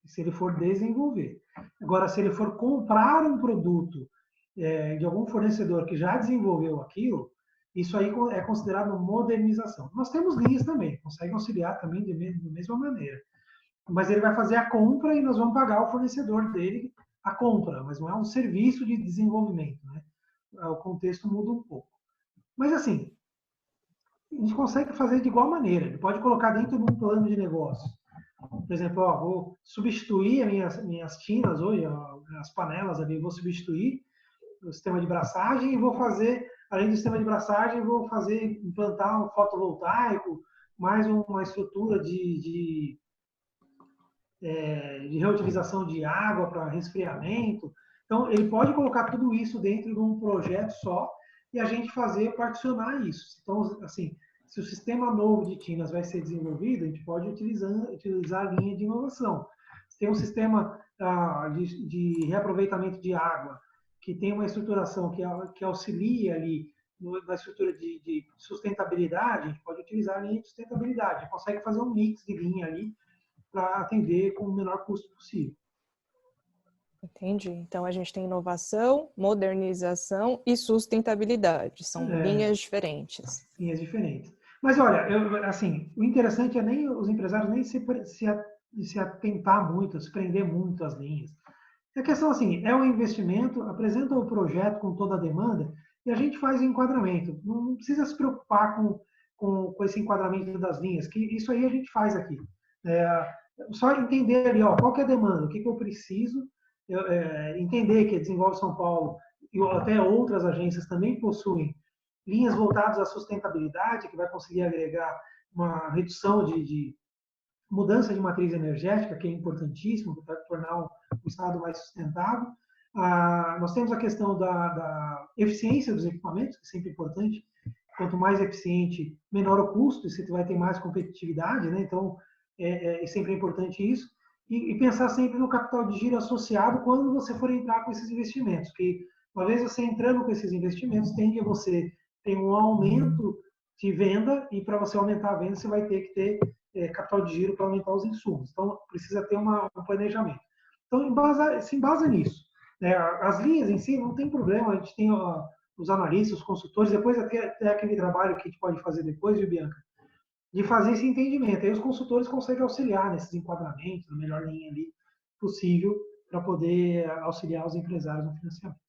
se ele for desenvolver. Agora, se ele for comprar um produto de algum fornecedor que já desenvolveu aquilo, isso aí é considerado modernização. Nós temos linhas também, consegue auxiliar também da mesma maneira. Mas ele vai fazer a compra e nós vamos pagar ao fornecedor dele a compra, mas não é um serviço de desenvolvimento, né? O contexto muda um pouco. Mas assim, a gente consegue fazer de igual maneira. Ele pode colocar dentro de um plano de negócio. Por exemplo, vou substituir as minhas tinas hoje, as panelas ali, vou substituir o sistema de braçagem e vou fazer, além do sistema de braçagem, vou implantar um fotovoltaico, mais uma estrutura de reutilização de água para resfriamento. Então, ele pode colocar tudo isso dentro de um projeto só e a gente particionar isso. Então, assim, se o sistema novo de tinas vai ser desenvolvido, a gente pode utilizar a linha de inovação. Se tem um sistema de reaproveitamento de água, que tem uma estruturação que auxilia ali na estrutura de sustentabilidade, a gente pode utilizar a linha de sustentabilidade. A gente consegue fazer um mix de linha ali para atender com o menor custo possível. Entendi. Então, a gente tem inovação, modernização e sustentabilidade. São linhas diferentes. Linhas diferentes. Mas, olha, assim, o interessante é nem os empresários nem se atentar muito, se prender muito às linhas. A questão, assim, é um investimento, apresenta o projeto com toda a demanda e a gente faz o enquadramento. Não precisa se preocupar com esse enquadramento das linhas, que isso aí a gente faz aqui. Só entender ali, qual que é a demanda, o que eu preciso, entender que a Desenvolve São Paulo e até outras agências também possuem linhas voltadas à sustentabilidade, que vai conseguir agregar uma redução de mudança de matriz energética, que é importantíssimo para tornar o estado mais sustentável. Nós temos a questão da eficiência dos equipamentos, que é sempre importante. Quanto mais eficiente, menor o custo, e você vai ter mais competitividade, né? Então, é sempre importante isso. E pensar sempre no capital de giro associado quando você for entrar com esses investimentos, que uma vez você entrando com esses investimentos, tende a você ter um aumento de venda, e para você aumentar a venda, você vai ter que ter capital de giro para aumentar os insumos. Então, precisa ter um planejamento. Então, se embasa nisso. As linhas em si não tem problema, a gente tem os analistas, os consultores, depois até aquele trabalho que a gente pode fazer depois, viu, Bianca? De fazer esse entendimento. Aí os consultores conseguem auxiliar nesses enquadramentos, na melhor linha ali possível, para poder auxiliar os empresários no financiamento.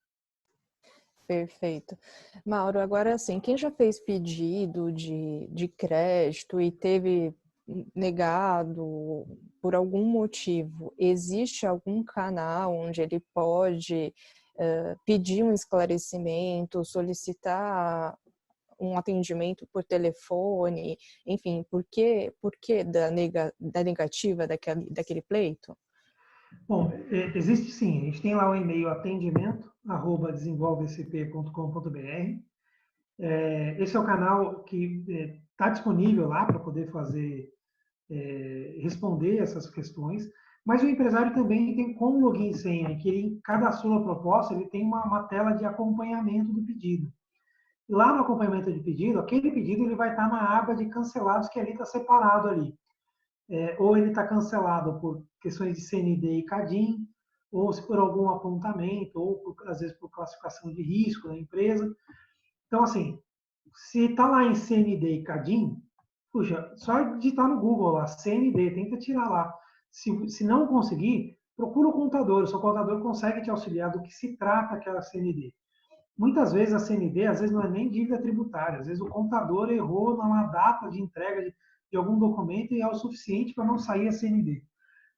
Perfeito. Mauro, agora assim, quem já fez pedido de crédito e teve negado por algum motivo, existe algum canal onde ele pode pedir um esclarecimento, solicitar um atendimento por telefone, enfim, por que da negativa daquele pleito? Bom, existe sim. A gente tem lá o e-mail atendimento@desenvolvesp.com.br. Esse é o canal que está disponível lá para poder responder essas questões. Mas o empresário também tem como login e senha, que ele cadastrou a proposta, ele tem uma tela de acompanhamento do pedido. Lá no acompanhamento de pedido, aquele pedido ele vai estar na aba de cancelados, que ali está separado ali. Ou ele está cancelado por questões de CND e CADIM, ou se por algum apontamento, ou às vezes por classificação de risco da empresa. Então, assim, se está lá em CND e CADIM, puxa, só digitar no Google lá, CND, tenta tirar lá. Se não conseguir, procura o contador, o seu contador consegue te auxiliar do que se trata aquela CND. Muitas vezes a CND, às vezes não é nem dívida tributária, às vezes o contador errou na data de entrega de algum documento e é o suficiente para não sair a CND.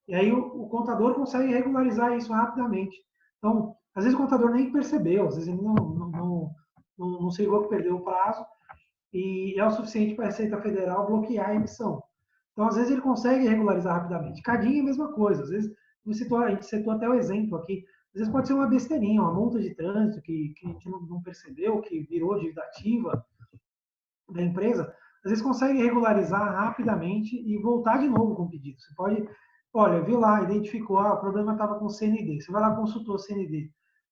E aí o contador consegue regularizar isso rapidamente. Então, às vezes o contador nem percebeu, às vezes ele não se ligou que perdeu o prazo e é o suficiente para a Receita Federal bloquear a emissão. Então, às vezes ele consegue regularizar rapidamente. CADIM é a mesma coisa, às vezes a gente citou até o exemplo aqui, às vezes pode ser uma besteirinha, uma multa de trânsito que a gente não percebeu, que virou dívida ativa da empresa, às vezes consegue regularizar rapidamente e voltar de novo com o pedido. Você pode, olha, viu lá, identificou, o problema estava com o CND. Você vai lá, consultou o CND.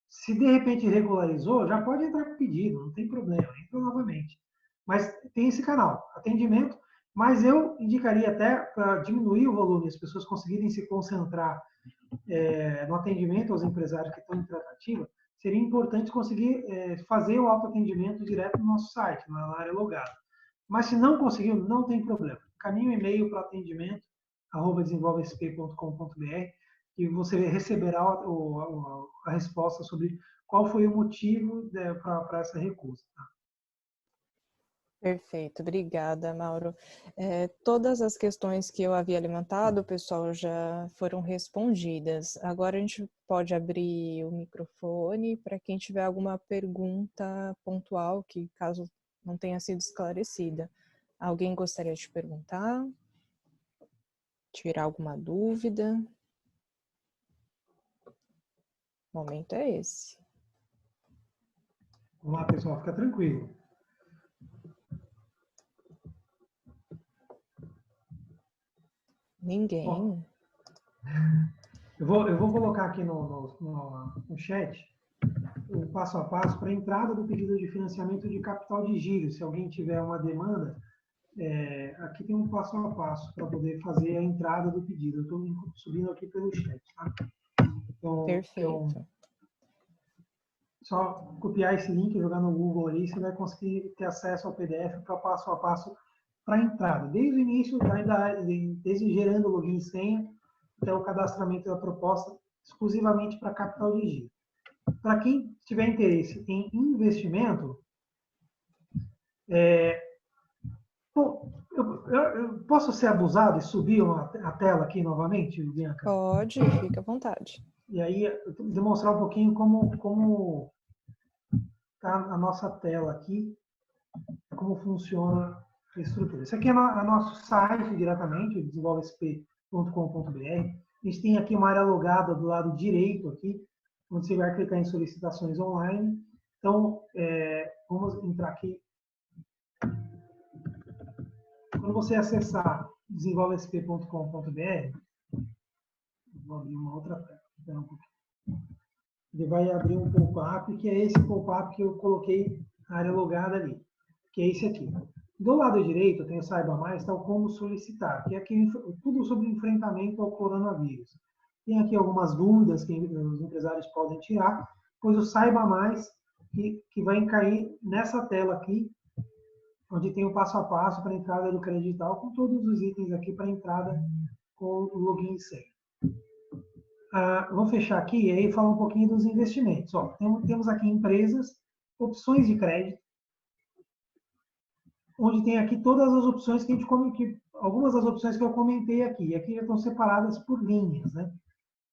Se de repente regularizou, já pode entrar com o pedido, não tem problema, entra novamente. Mas tem esse canal, atendimento, mas eu indicaria até para diminuir o volume, as pessoas conseguirem se concentrar no atendimento aos empresários que estão em tratativa, seria importante conseguir fazer o autoatendimento direto no nosso site, na área logada. Mas se não conseguiu, não tem problema. Caminhe o e-mail para atendimento@desenvolvesp.com.br e você receberá a resposta sobre qual foi o motivo para essa recusa. Tá? Perfeito, obrigada, Mauro. Todas as questões que eu havia levantado, pessoal, já foram respondidas. Agora a gente pode abrir o microfone para quem tiver alguma pergunta pontual, que caso não tenha sido esclarecida. Alguém gostaria de perguntar? Tirar alguma dúvida? O momento é esse. Vamos lá, pessoal, fica tranquilo. Ninguém. Bom, eu vou colocar aqui no chat o passo a passo para a entrada do pedido de financiamento de capital de giro. Se alguém tiver uma demanda, aqui tem um passo a passo para poder fazer a entrada do pedido. Eu estou subindo aqui pelo chat, tá? Então, Perfeito. só copiar esse link e jogar no Google ali, você vai conseguir ter acesso ao PDF para passo a passo para a entrada. Desde o início, desde gerando login e senha, até o cadastramento da proposta, exclusivamente para capital de giro. Para quem tiver interesse em investimento, eu posso ser abusado e subir a tela aqui novamente, Bianca? Pode, fica à vontade. E aí, demonstrar um pouquinho como está a nossa tela aqui, como funciona a estrutura. Esse aqui é nosso site diretamente, desenvolvesp.com.br. A gente tem aqui uma área logada do lado direito aqui, onde você vai clicar em solicitações online. Então, vamos entrar aqui. Quando você acessar desenvolvesp.com.br, vou abrir uma outra tela. Ele vai abrir um pop-up, que é esse pop-up que eu coloquei na área logada ali, que é esse aqui. Do lado direito, tem o Saiba Mais, está o Como Solicitar, que é aqui tudo sobre enfrentamento ao coronavírus. Tem aqui algumas dúvidas que os empresários podem tirar, pois o Saiba Mais, que vai cair nessa tela aqui, onde tem o passo a passo para a entrada do credital, com todos os itens aqui para entrada com o login e senha. Vou fechar aqui e aí falar um pouquinho dos investimentos. Ó, temos aqui empresas, opções de crédito, onde tem aqui todas as opções que a gente algumas das opções que eu comentei aqui. Aqui já estão separadas por linhas, né?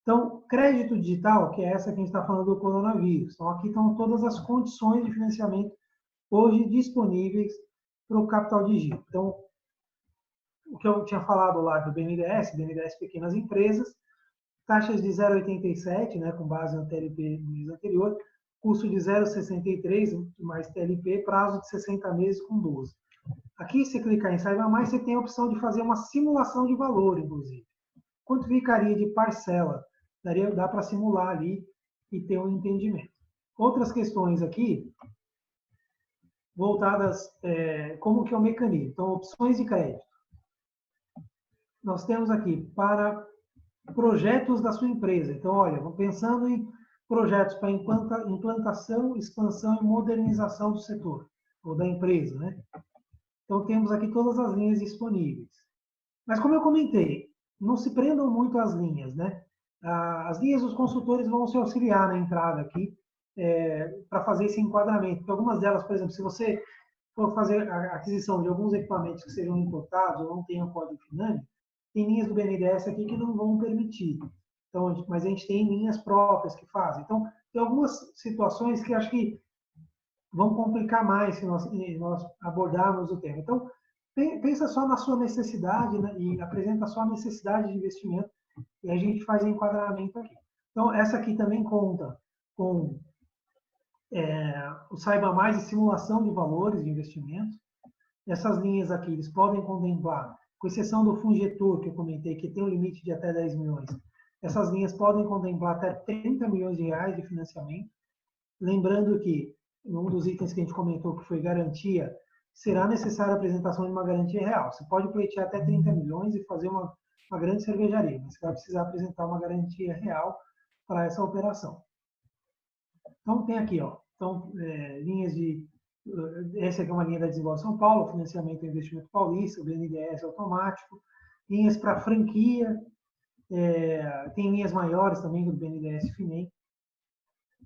Então, crédito digital, que é essa que a gente está falando do coronavírus. Então, aqui estão todas as condições de financiamento hoje disponíveis para o capital de giro. Então, o que eu tinha falado lá do BNDES Pequenas Empresas, taxas de 0,87, né, com base no TLP do mês anterior, custo de 0,63 mais TLP, prazo de 60 meses com 12. Aqui, se clicar em Saiba Mais, você tem a opção de fazer uma simulação de valor, inclusive. Quanto ficaria de parcela? Dá para simular ali e ter um entendimento. Outras questões aqui, voltadas, como que é o mecanismo. Então, opções de crédito. Nós temos aqui para projetos da sua empresa. Então, olha, pensando em projetos para implantação, expansão e modernização do setor, ou da empresa, né? Então, temos aqui todas as linhas disponíveis. Mas, como eu comentei, não se prendam muito às linhas, né? As linhas, os consultores vão se auxiliar na entrada aqui para fazer esse enquadramento. Porque algumas delas, por exemplo, se você for fazer a aquisição de alguns equipamentos que sejam importados ou não tenham código FINAME, tem linhas do BNDES aqui que não vão permitir. Então, mas a gente tem linhas próprias que fazem. Então, tem algumas situações que acho que vão complicar mais se nós abordarmos o tema. Então, pensa só na sua necessidade, né, e apresenta só a necessidade de investimento e a gente faz o enquadramento aqui. Então, essa aqui também conta com o Saiba Mais e simulação de valores de investimento. Essas linhas aqui, eles podem contemplar, com exceção do Fungetur, que eu comentei, que tem um limite de até 10 milhões, essas linhas podem contemplar até 30 milhões de reais de financiamento. Lembrando que, um dos itens que a gente comentou, que foi garantia, será necessária a apresentação de uma garantia real. Você pode pleitear até 30 milhões e fazer uma grande cervejaria, mas você vai precisar apresentar uma garantia real para essa operação. Então, tem aqui, ó, linhas de... Essa aqui é uma linha da Desenvolve São Paulo, financiamento e investimento paulista, o BNDES automático, linhas para franquia, tem linhas maiores também do BNDES FINEM.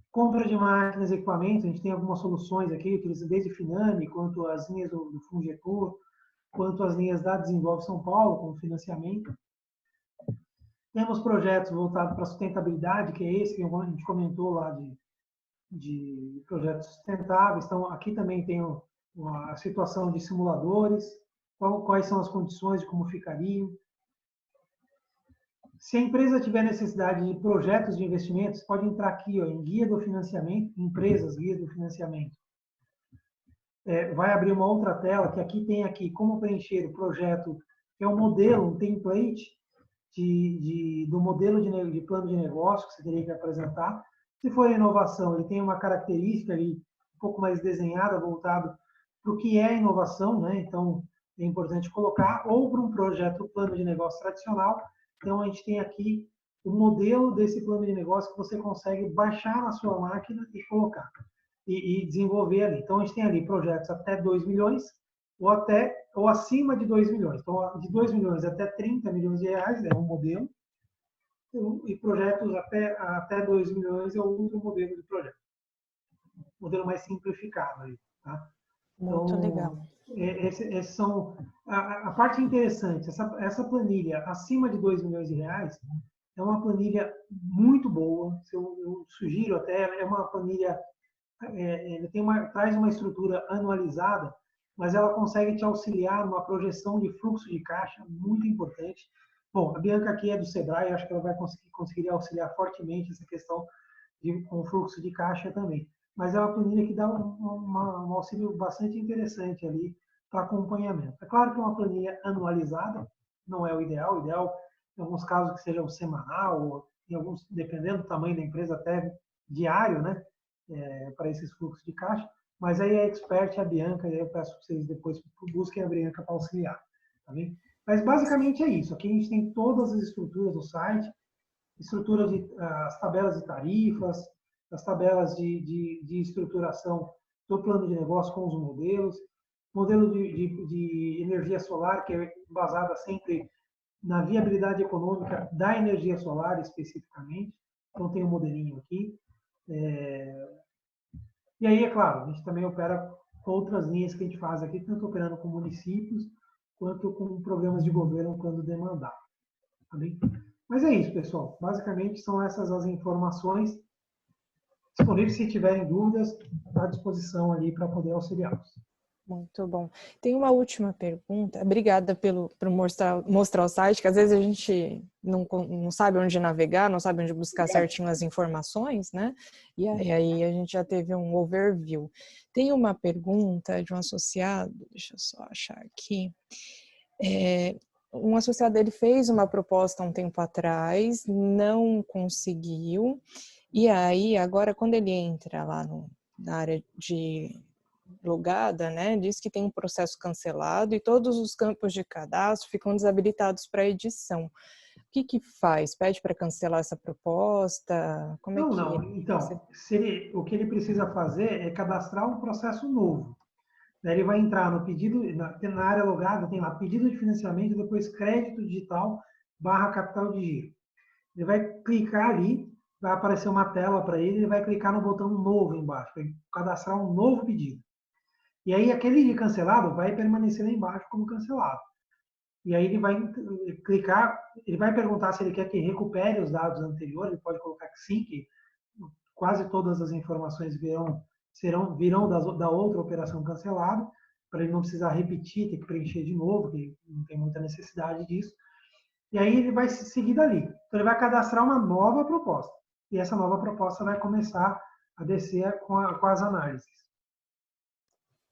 Compra de máquinas e equipamentos, a gente tem algumas soluções aqui, utiliza desde Finame, quanto as linhas do Fungetur, quanto as linhas da Desenvolve São Paulo, com financiamento. Temos projetos voltados para a sustentabilidade, que é esse que a gente comentou lá de projetos sustentáveis. Então, aqui também tem a situação de simuladores, quais são as condições de como ficariam. Se a empresa tiver necessidade de projetos de investimentos, pode entrar aqui ó, em Guia do Financiamento, Empresas, Guia do Financiamento. Vai abrir uma outra tela, que aqui tem aqui como preencher o projeto, que é um modelo, um template do modelo de plano de negócio que você teria que apresentar. Se for inovação, ele tem uma característica ali um pouco mais desenhada, voltado para o que é inovação, né? Então, é importante colocar, ou para um projeto, plano de negócio tradicional. Então, a gente tem aqui o modelo desse plano de negócio que você consegue baixar na sua máquina e colocar, e desenvolver ali. Então, a gente tem ali projetos até 2 milhões, ou acima de 2 milhões. Então, de 2 milhões até 30 milhões de reais é um modelo, e projetos até 2 milhões é outro modelo de projeto. Modelo mais simplificado aí, tá? Muito então, legal. Esses são a parte interessante. Essa planilha acima de 2 milhões de reais é uma planilha muito boa. Eu sugiro até, é uma planilha, ele traz uma estrutura anualizada, mas ela consegue te auxiliar numa projeção de fluxo de caixa muito importante. Bom, a Bianca aqui é do Sebrae, acho que ela vai conseguir auxiliar fortemente essa questão com fluxo de caixa também. Mas é uma planilha que dá um auxílio bastante interessante ali para acompanhamento. É claro que é uma planilha anualizada, não é o ideal. O ideal, em alguns casos, que seja um semanal, ou em alguns, dependendo do tamanho da empresa, até diário, né? Para esses fluxos de caixa. Mas aí a expert, a Bianca, e aí eu peço que vocês depois busquem a Bianca para auxiliar. Tá bem? Mas basicamente é isso. Aqui a gente tem todas as estruturas do site, as tabelas de tarifas, as tabelas de estruturação do plano de negócio com os modelos, modelo de energia solar, que é basada sempre na viabilidade econômica da energia solar, especificamente. Então, tem um modelinho aqui. E aí, é claro, a gente também opera com outras linhas que a gente faz aqui, tanto operando com municípios, quanto com programas de governo, quando demandar. Tá bem? Mas é isso, pessoal. Basicamente, são essas as informações disponíveis. Se tiverem dúvidas, está à disposição ali para poder auxiliá-los. Muito bom. Tem uma última pergunta. Obrigada por mostrar o site, que às vezes a gente não sabe onde navegar, não sabe onde buscar certinho as informações, né? E aí a gente já teve um overview. Tem uma pergunta de um associado, deixa eu só achar aqui. Um associado, ele fez uma proposta há um tempo atrás, não conseguiu, e aí agora quando ele entra lá na área de logada, né, diz que tem um processo cancelado e todos os campos de cadastro ficam desabilitados para edição. O que faz? Pede para cancelar essa proposta? Como é que Não. Então, o que ele precisa fazer é cadastrar um processo novo. Daí ele vai entrar no pedido, na área logada, tem lá pedido de financiamento, depois crédito digital / capital de giro. Ele vai clicar ali, vai aparecer uma tela para ele vai clicar no botão novo embaixo, para cadastrar um novo pedido. E aí aquele de cancelado vai permanecer lá embaixo como cancelado. E aí ele vai clicar, ele vai perguntar se ele quer que recupere os dados anteriores, ele pode colocar que sim, que quase todas as informações virão da outra operação cancelada, para ele não precisar repetir, ter que preencher de novo, que não tem muita necessidade disso. E aí ele vai seguir dali. Então ele vai cadastrar uma nova proposta. E essa nova proposta vai começar a descer com as análises.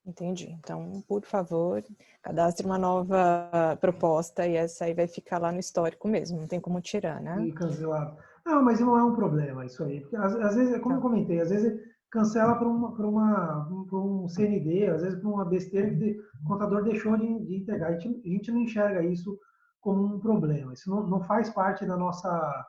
Entendi. Então, por favor, cadastre uma nova proposta e essa aí vai ficar lá no histórico mesmo, não tem como tirar, né? E cancelado. Não, mas não é um problema isso aí. Porque, às vezes, como eu comentei, às vezes cancela por um CND, às vezes por uma besteira que o contador deixou de entregar. A gente não enxerga isso como um problema. Isso não faz parte da nossa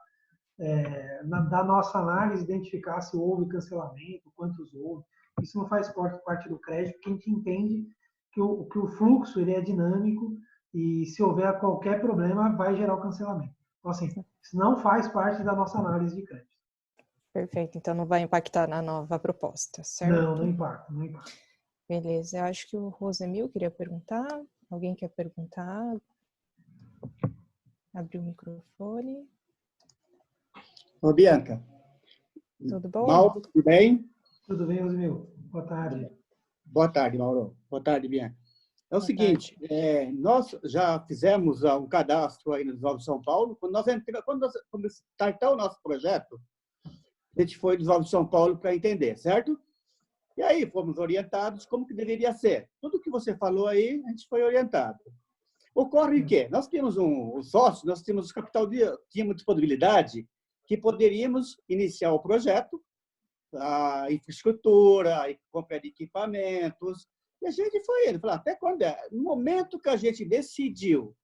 análise, identificar se houve cancelamento, quantos houve. Isso não faz parte do crédito, porque a gente entende que o fluxo ele é dinâmico e se houver qualquer problema, vai gerar o cancelamento. Então, assim, isso não faz parte da nossa análise de crédito. Perfeito, então não vai impactar na nova proposta, certo? Não impacta. Beleza, eu acho que o Rosemil queria perguntar. Alguém quer perguntar? Abriu o microfone. Ô, Bianca. Tudo bom? Mauro, tudo bem? Tudo bem, Rosemil? Boa tarde. Boa tarde, Mauro. Boa tarde, Bianca. É o seguinte, nós já fizemos um cadastro aí no Desenvolve São Paulo. Quando nós startar o nosso projeto, a gente foi no Desenvolve São Paulo para entender, certo? E aí fomos orientados como que deveria ser. Tudo que você falou aí, a gente foi orientado. Ocorre que nós tínhamos um sócio, nós tínhamos tínhamos disponibilidade que poderíamos iniciar o projeto, a infraestrutura, a compra de equipamentos. E a gente foi ele. Falou, até quando é? No momento que a gente decidiu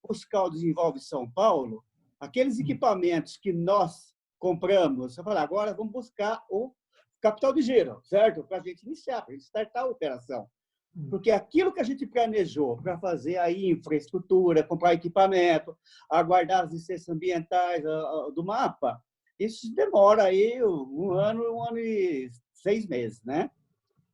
buscar o Desenvolve São Paulo, aqueles equipamentos que nós compramos, eu falei, agora vamos buscar o capital de giro, certo? Para a gente iniciar, para a gente startar a operação. Porque aquilo que a gente planejou para fazer a infraestrutura, comprar equipamento, aguardar as licenças ambientais do mapa, isso demora aí 1 ano e 6 meses, né?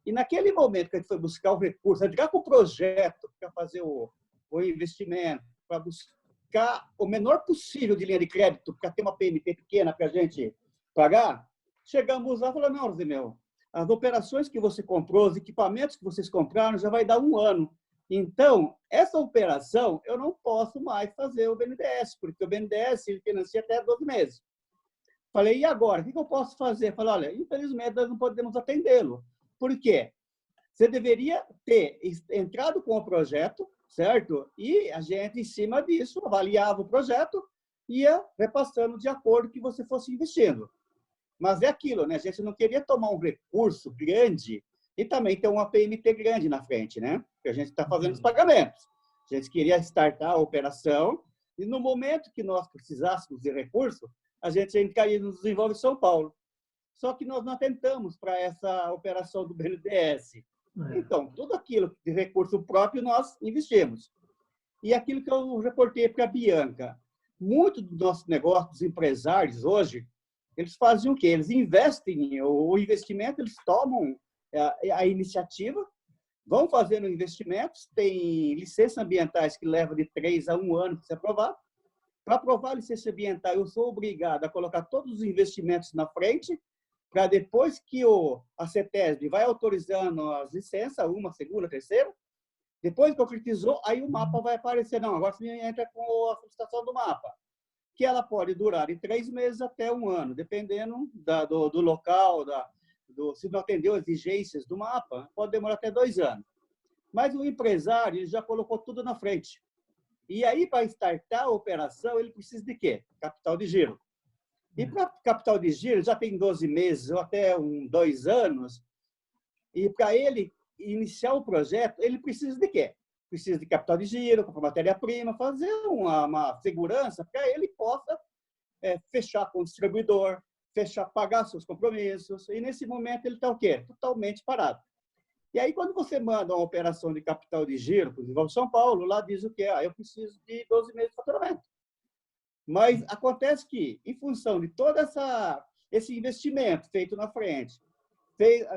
E naquele momento que a gente foi buscar o recurso, entrar com o projeto para fazer o investimento, para buscar o menor possível de linha de crédito, para ter uma PMT pequena para a gente pagar, chegamos lá e falamos, não, Rosimel, as operações que você comprou, os equipamentos que vocês compraram, já vai dar 1 ano. Então, essa operação, eu não posso mais fazer o BNDES, porque o BNDES ele financia até 12 meses. Falei, e agora? O que eu posso fazer? Falei, olha, infelizmente, nós não podemos atendê-lo. Por quê? Você deveria ter entrado com o projeto, certo? E a gente, em cima disso, avaliava o projeto e ia repassando de acordo com que você fosse investindo. Mas é aquilo, né? A gente não queria tomar um recurso grande e também ter uma PMT grande na frente, né? Porque a gente está fazendo os pagamentos. A gente queria startar a operação e no momento que nós precisássemos de recurso, a gente entraria no Desenvolve São Paulo. Só que nós não atentamos para essa operação do BNDES. Então, tudo aquilo de recurso próprio nós investimos. E aquilo que eu reportei para a Bianca, muito do nosso negócio, dos empresários hoje, eles fazem o quê? Eles investem, o investimento, eles tomam a iniciativa, vão fazendo investimentos, tem licenças ambientais que levam de 3 a 1 ano para se aprovar. Para aprovar a licença ambiental, eu sou obrigado a colocar todos os investimentos na frente, para depois que a CETESB vai autorizando as licenças, 1ª, 2ª, 3ª, depois que concretizou, aí o mapa vai aparecer. Não, agora você entra com a solicitação do mapa, que ela pode durar de 3 meses até 1 ano, dependendo do local, se não atendeu as exigências do mapa, pode demorar até 2 anos. Mas o empresário já colocou tudo na frente. E aí, para startar a operação, ele precisa de quê? Capital de giro. E para capital de giro, já tem 12 meses ou até 2 anos, e para ele iniciar o projeto, ele precisa de quê? Precisa de capital de giro, comprar matéria-prima, fazer uma segurança para ele possa fechar com o distribuidor, pagar seus compromissos, e nesse momento ele está o quê? Totalmente parado. E aí, quando você manda uma operação de capital de giro para o Desenvolve São Paulo, lá diz o quê? Eu preciso de 12 meses de faturamento. Mas acontece que, em função de todo esse investimento feito na frente,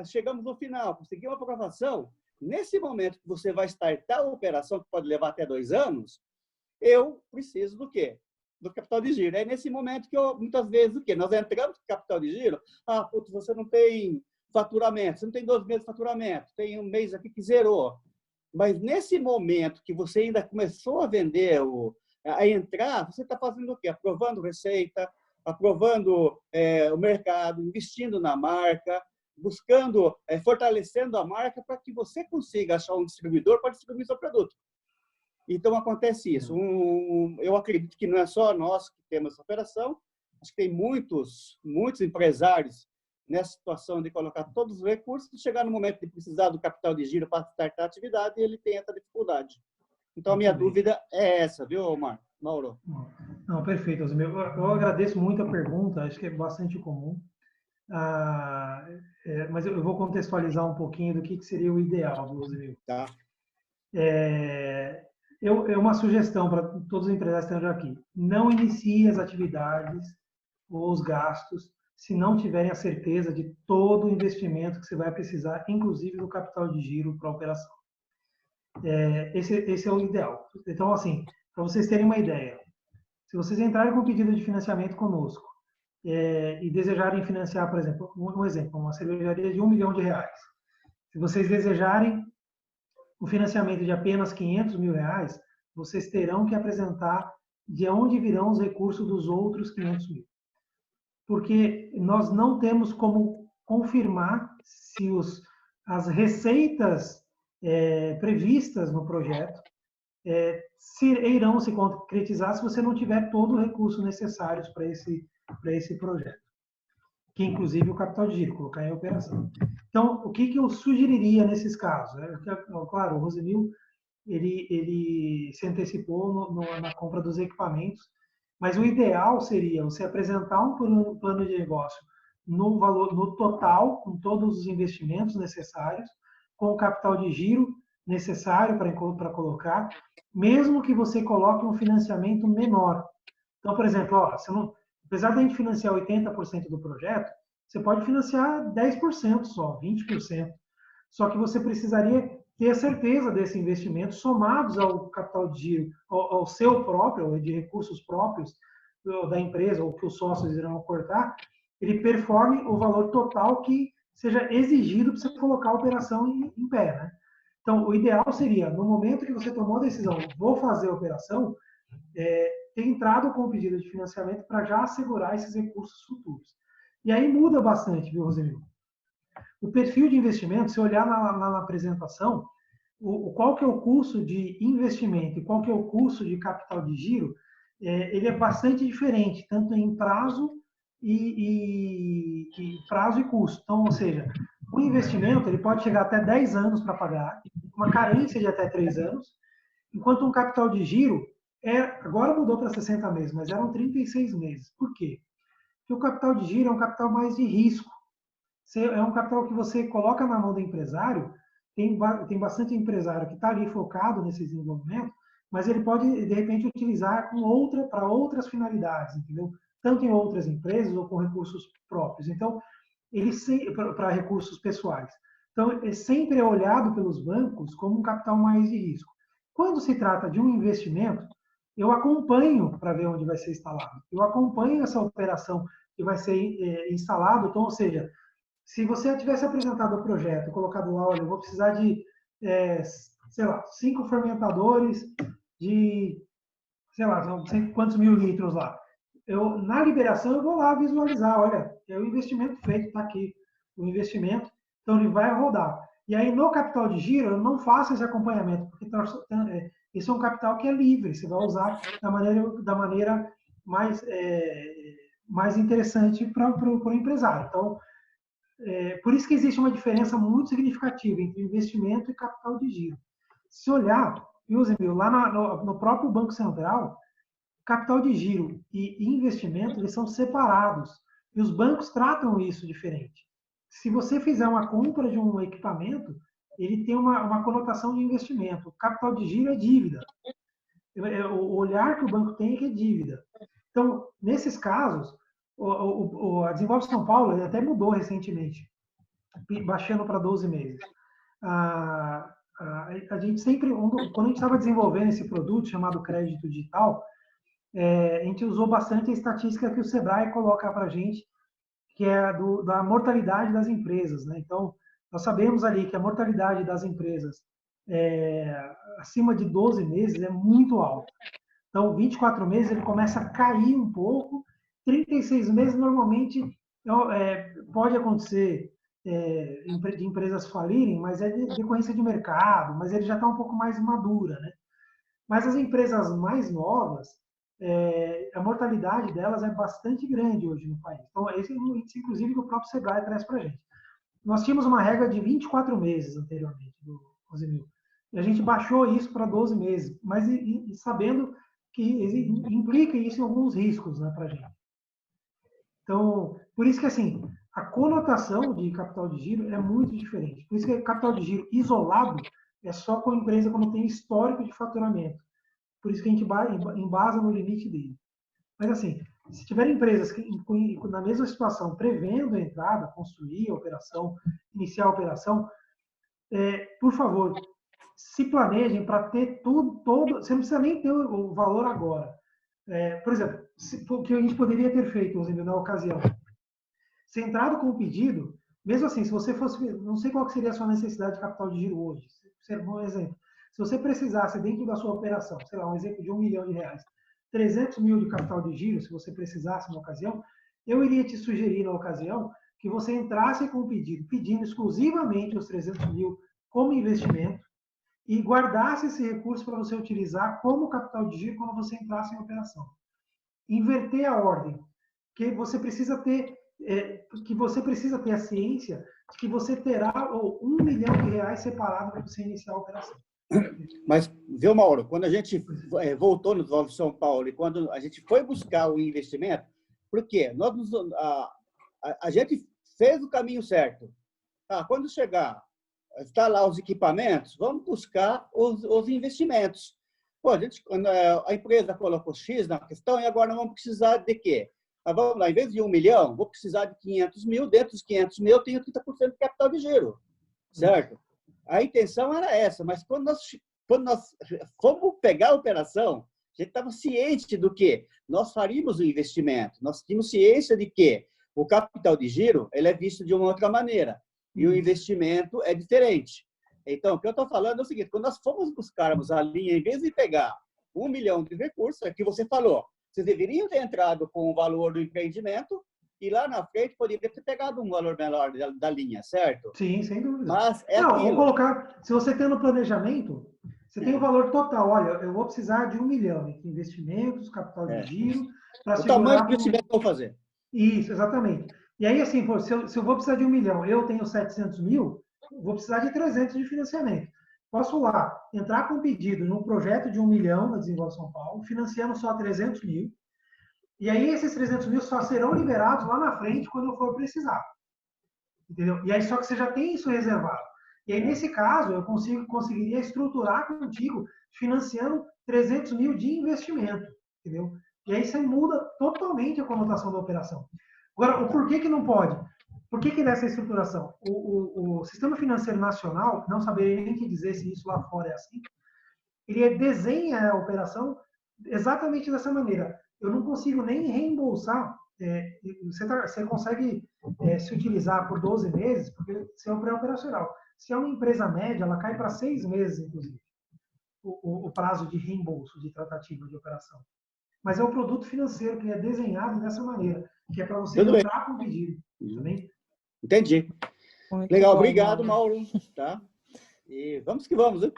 chegamos no final, conseguimos uma aprovação, nesse momento que você vai startar a operação, que pode levar até 2 anos, eu preciso do quê? Do capital de giro. É nesse momento que muitas vezes, o quê? Nós entramos com capital de giro, putz, você não tem faturamento, você não tem 12 meses de faturamento, tem 1 mês aqui que zerou. Mas nesse momento que você ainda começou a vender, a entrar, você está fazendo o quê? Aprovando receita, aprovando o mercado, investindo na marca, buscando, fortalecendo a marca para que você consiga achar um distribuidor para distribuir seu produto. Então, acontece isso. Eu acredito que não é só nós que temos essa operação, acho que tem muitos empresários nessa situação de colocar todos os recursos, chegar no momento de precisar do capital de giro para startar a atividade, e ele tem essa dificuldade. Então, a minha dúvida é essa, viu, Mauro? Não, perfeito, Rosimel. Eu agradeço muito a pergunta, acho que é bastante comum. Mas eu vou contextualizar um pouquinho do que seria o ideal, Rosimel. Tá. Uma sugestão para todos os empresários que estão aqui. Não inicie as atividades ou os gastos se não tiverem a certeza de todo o investimento que você vai precisar, inclusive do capital de giro para a operação. Esse é o ideal. Então, assim, para vocês terem uma ideia, se vocês entrarem com pedido de financiamento conosco e desejarem financiar, por exemplo, uma cervejaria de R$1 milhão, se vocês desejarem um financiamento de apenas R$500 mil, vocês terão que apresentar de onde virão os recursos dos outros 500 mil. Porque nós não temos como confirmar se as receitas previstas no projeto irão se concretizar se você não tiver todo o recurso necessário para esse projeto, que inclusive o capital de giro, colocar em operação. Então, o que eu sugeriria nesses casos? Claro, o Rosemil, ele se antecipou na compra dos equipamentos, mas o ideal seria você apresentar um plano de negócio no total, com todos os investimentos necessários, com o capital de giro necessário para colocar, mesmo que você coloque um financiamento menor. Então, por exemplo, apesar de a gente financiar 80% do projeto, você pode financiar 10% só, 20%. Só que você precisaria ter a certeza desse investimento somados ao capital de giro, ao seu próprio, de recursos próprios da empresa, ou que os sócios irão aportar, ele performe o valor total que seja exigido para você colocar a operação em pé, né? Então, o ideal seria, no momento que você tomou a decisão, vou fazer a operação, ter entrado com o pedido de financiamento para já assegurar esses recursos futuros. E aí muda bastante, viu, Rosemil? O perfil de investimento, se olhar na apresentação, qual que é o custo de investimento e qual que é o custo de capital de giro, ele é bastante diferente, tanto em prazo e custo. Então, ou seja, o investimento ele pode chegar até 10 anos para pagar, uma carência de até 3 anos, enquanto um capital de giro, agora mudou para 60 meses, mas eram 36 meses. Por quê? Porque o capital de giro é um capital mais de risco. É um capital que você coloca na mão do empresário, tem bastante empresário que está ali focado nesse desenvolvimento, mas ele pode, de repente, utilizar para outras finalidades, entendeu? Tanto em outras empresas ou com recursos próprios. Então, para recursos pessoais. Então, sempre é olhado pelos bancos como um capital mais de risco. Quando se trata de um investimento, eu acompanho para ver onde vai ser instalado. Eu acompanho essa operação que vai ser instalado. Então, ou seja, se você tivesse apresentado o projeto e colocado lá, olha, eu vou precisar de, 5 fermentadores de, não sei quantos mil litros lá. Na liberação, eu vou lá visualizar, olha, é o investimento feito, está aqui, o investimento, então ele vai rodar. E aí, no capital de giro, eu não faço esse acompanhamento, porque isso é um capital que é livre, você vai usar da maneira mais interessante para o empresário. Então, por isso que existe uma diferença muito significativa entre investimento e capital de giro. Se olhar, lá no próprio Banco Central, capital de giro e investimento, eles são separados. E os bancos tratam isso diferente. Se você fizer uma compra de um equipamento, ele tem uma conotação de investimento. O capital de giro é dívida. O olhar que o banco tem é que é dívida. Então, nesses casos, a Desenvolve São Paulo ele até mudou recentemente, baixando para 12 meses. A gente sempre, quando a gente estava desenvolvendo esse produto chamado crédito digital, a gente usou bastante a estatística que o Sebrae coloca para a gente, que é da mortalidade das empresas, né? Então, nós sabemos ali que a mortalidade das empresas acima de 12 meses é muito alta. Então, 24 meses ele começa a cair um pouco, 36 meses normalmente pode acontecer de empresas falirem, mas é decorrência de mercado, mas ele já está um pouco mais madura, né? Mas as empresas mais novas, a mortalidade delas é bastante grande hoje no país. Então, esse é um índice, inclusive, que o próprio Sebrae traz para a gente. Nós tínhamos uma regra de 24 meses anteriormente, do Rosemil. E a gente baixou isso para 12 meses, mas sabendo que implica isso em alguns riscos, né, para a gente. Então, por isso que, assim, a conotação de capital de giro é muito diferente. Por isso que capital de giro isolado é só com a empresa quando tem histórico de faturamento. Por isso que a gente embasa no limite dele. Mas, assim, se tiver empresas que, na mesma situação, prevendo a entrada, construir a operação, iniciar a operação, por favor, se planejem para ter tudo, você não precisa nem ter o valor agora. Por exemplo, o que a gente poderia ter feito, na ocasião, se entrado com o pedido, mesmo assim, se você fosse, não sei qual que seria a sua necessidade de capital de giro hoje, um exemplo. Se você precisasse, dentro da sua operação, sei lá, um exemplo de R$1 milhão, 300 mil de capital de giro, se você precisasse na ocasião, eu iria te sugerir na ocasião que você entrasse com um pedido, pedindo exclusivamente os 300 mil como investimento e guardasse esse recurso para você utilizar como capital de giro quando você entrasse em operação. Inverter a ordem, que você precisa ter a ciência de que você terá R$1 milhão separado para você iniciar a operação. Mas, viu, Mauro, quando a gente voltou no Desenvolve São Paulo e quando a gente foi buscar o investimento, por quê? A gente fez o caminho certo. Quando chegar, está lá os equipamentos, vamos buscar os investimentos. Pô, a empresa colocou X na questão e agora vamos precisar de quê? Vamos lá, em vez de 1 milhão, vou precisar de 500 mil. Dentro dos 500 mil, eu tenho 30% de capital de giro. Certo? A intenção era essa, mas quando nós fomos pegar a operação, a gente estava ciente do que nós faríamos o investimento. Nós tínhamos ciência de que o capital de giro ele é visto de uma outra maneira e o investimento é diferente. Então, o que eu estou falando é o seguinte, quando nós fomos buscarmos a linha, em vez de pegar 1 milhão de recursos, é que você falou, vocês deveriam ter entrado com o valor do empreendimento e lá na frente poderia ter pegado um valor menor da linha, certo? Sim, sem dúvida. Mas vou colocar, se você tem no planejamento, você tem o valor total. Olha, eu vou precisar de 1 milhão entre investimentos, capital de giro, para segurar... O tamanho do investimento que eu vou fazer. Isso, exatamente. E aí, assim, pô, se eu vou precisar de 1 milhão, eu tenho 700 mil, vou precisar de 300 de financiamento. Posso lá entrar com um pedido num projeto de 1 milhão na Desenvolve São Paulo, financiando só 300 mil, e aí esses 300 mil só serão liberados lá na frente quando eu for precisar. Entendeu? E aí só que você já tem isso reservado. E aí, nesse caso, eu conseguiria estruturar contigo financiando 300 mil de investimento. Entendeu? E aí você muda totalmente a conotação da operação. Agora, o porquê que não pode? Por que dessa estruturação? O Sistema Financeiro Nacional, não saberia nem que dizer se isso lá fora é assim, ele desenha a operação exatamente dessa maneira. Eu não consigo nem reembolsar. Você consegue se utilizar por 12 meses, porque você é um pré-operacional. Se é uma empresa média, ela cai para 6 meses, inclusive, o prazo de reembolso de tratativa de operação. Mas é um produto financeiro que é desenhado dessa maneira, que é para você entrar com o pedido. Também. Entendi. Muito legal, bom, obrigado, Mauro. Tá? E vamos que vamos, hein?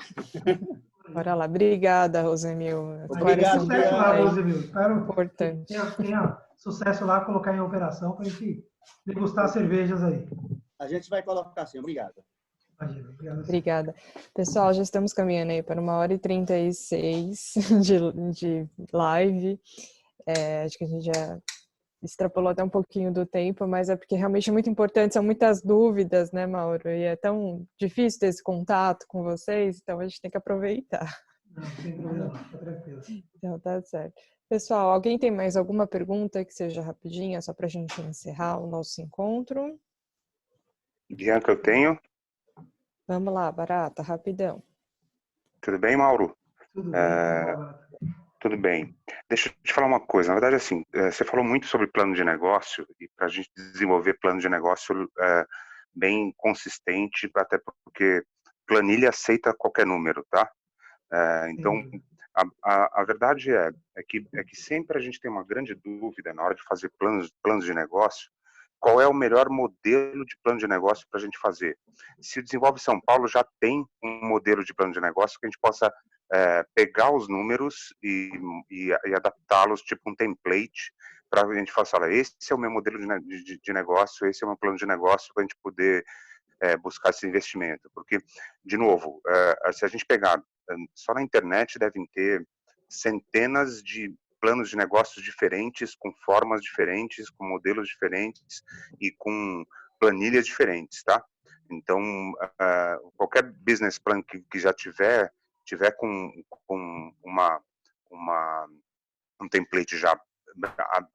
Bora lá. Obrigada, Rosemil. Obrigado, sucesso lá, Rosemil. Espero importante. que tenha sucesso lá, colocar em operação para a gente degustar cervejas aí. A gente vai colocar assim. Obrigado. Obrigada. Pessoal, já estamos caminhando aí para 1h36 de live. Acho que a gente já extrapolou até um pouquinho do tempo, mas é porque realmente é muito importante, são muitas dúvidas, né, Mauro? E é tão difícil ter esse contato com vocês, então a gente tem que aproveitar. Não, sem problema, tá tranquilo. Então, tá certo. Pessoal, alguém tem mais alguma pergunta que seja rapidinha, só para a gente encerrar o nosso encontro? Bianca, eu tenho. Vamos lá, Barata, rapidão. Tudo bem, Mauro? Tudo bem, Barata. Tudo bem. Deixa eu te falar uma coisa. Na verdade, assim, você falou muito sobre plano de negócio e para a gente desenvolver plano de negócio bem consistente, até porque planilha aceita qualquer número, tá? Então, a verdade é que sempre a gente tem uma grande dúvida na hora de fazer planos de negócio. Qual é o melhor modelo de plano de negócio para a gente fazer? Se o Desenvolve São Paulo já tem um modelo de plano de negócio que a gente possa pegar os números e adaptá-los, tipo um template, para a gente falar, olha, esse é o meu modelo de negócio, esse é o meu plano de negócio, para a gente poder buscar esse investimento. Porque, de novo, se a gente pegar, só na internet devem ter centenas de planos de negócios diferentes, com formas diferentes, com modelos diferentes e com planilhas diferentes, tá? Então, qualquer business plan que já tiver com um template já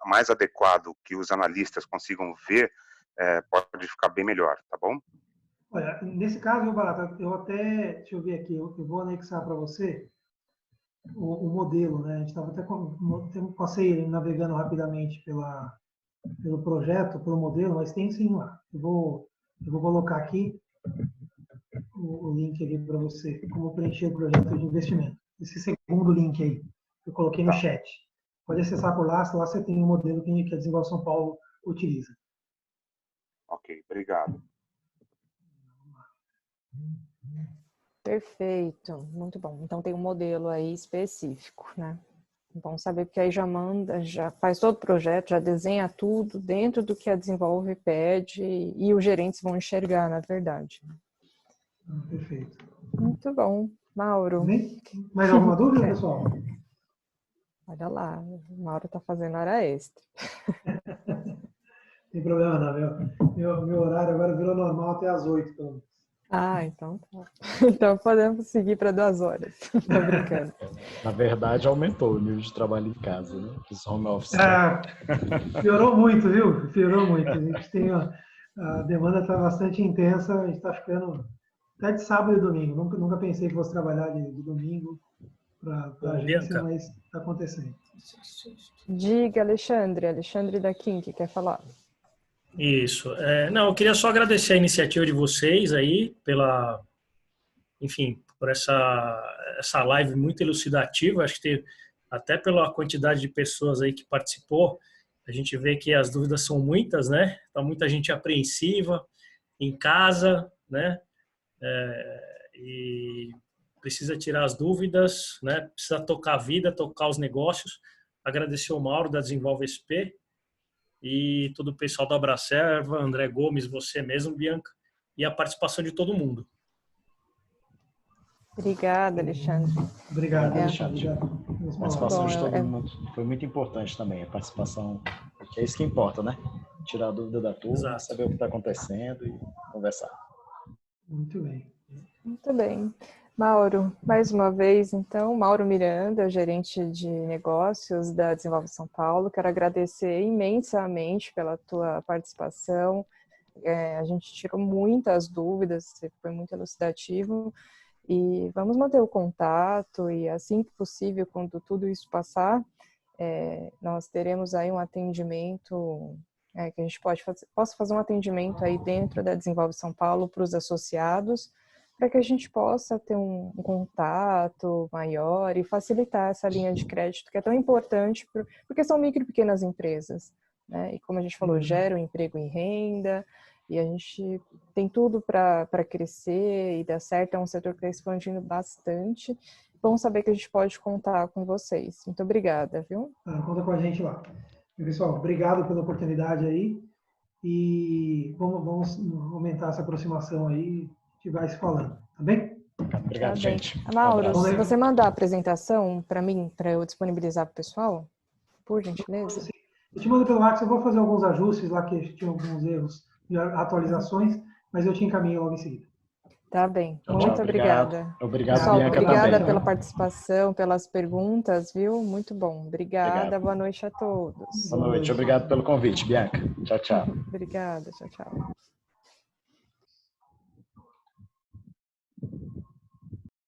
mais adequado que os analistas consigam ver, pode ficar bem melhor, tá bom? Olha, nesse caso, Barata, deixa eu ver aqui, eu vou anexar para você o modelo, né? A gente estava até passei navegando rapidamente pelo projeto, pelo modelo, mas tem sim lá. Eu vou colocar aqui o link ali para você, como preencher o projeto de investimento. Esse segundo link aí, eu coloquei no chat. Pode acessar por lá, lá você tem o modelo que a Desenvolve São Paulo utiliza. Ok, obrigado. Perfeito, muito bom. Então tem um modelo aí específico, né? Bom saber, porque aí já manda, já faz todo o projeto, já desenha tudo dentro do que a Desenvolve pede e os gerentes vão enxergar, na verdade. Perfeito. Muito bom. Mauro. Bem? Mais alguma dúvida, pessoal? Olha lá, o Mauro está fazendo hora extra. Não tem problema não, meu horário agora virou normal até às 8, pelo menos. Ah, então tá. Então podemos seguir para 2 horas. Tô brincando. Na verdade, aumentou o nível de trabalho em casa, né? Os home office. Piorou muito, viu? Piorou muito. A gente tem a demanda está bastante intensa, a gente está ficando até de sábado e domingo. Nunca pensei que fosse trabalhar de domingo para a agência, Bianca, mas está acontecendo. Diga, Alexandre. Alexandre da Kim, que quer falar. isso. Não, eu queria só agradecer a iniciativa de vocês aí pela, enfim, por essa live muito elucidativa. Acho que até pela quantidade de pessoas aí que participou, a gente vê que as dúvidas são muitas, né? Tá muita gente apreensiva em casa, né? E precisa tirar as dúvidas, né? Precisa tocar a vida, tocar os negócios. Agradecer o Mauro da Desenvolve SP e todo o pessoal da Abracerva, André Gomes, você mesmo, Bianca, e a participação de todo mundo. Obrigada, Alexandre. Obrigado, Alexandre. A participação de todo mundo foi muito importante também, a participação, que é isso que importa, né? Tirar a dúvida da turma, Exato. saber o que está acontecendo e conversar. Muito bem. Muito bem. Mauro, mais uma vez, então, Mauro Miranda, gerente de negócios da Desenvolve São Paulo. Quero agradecer imensamente pela tua participação. A gente tirou muitas dúvidas, você foi muito elucidativo. E vamos manter o contato e, assim que possível, quando tudo isso passar, nós teremos aí um atendimento, que a gente possa fazer um atendimento aí dentro da Desenvolve São Paulo para os associados, para que a gente possa ter um contato maior e facilitar essa linha de crédito que é tão importante, porque são micro e pequenas empresas, né? E como a gente falou, geram emprego e renda, e a gente tem tudo para crescer e dar certo, é um setor que está expandindo bastante. Bom saber que a gente pode contar com vocês. Muito obrigada, viu? Conta com a gente lá. Pessoal, obrigado pela oportunidade aí e vamos aumentar essa aproximação aí. A gente vai se falando, tá bem? Obrigado, gente. Mauro, se você mandar a apresentação para mim, para eu disponibilizar para o pessoal, por gentileza. Eu te mando pelo WhatsApp, eu vou fazer alguns ajustes lá, que tinha alguns erros de atualizações, mas eu te encaminho logo em seguida. Tá bem, muito obrigada. Obrigado, pessoal, Bianca, obrigada também, pela participação, pelas perguntas, viu? Muito bom. Obrigada, boa noite a todos. Boa noite, obrigado pelo convite, Bianca. Tchau, tchau. Obrigada, tchau, tchau.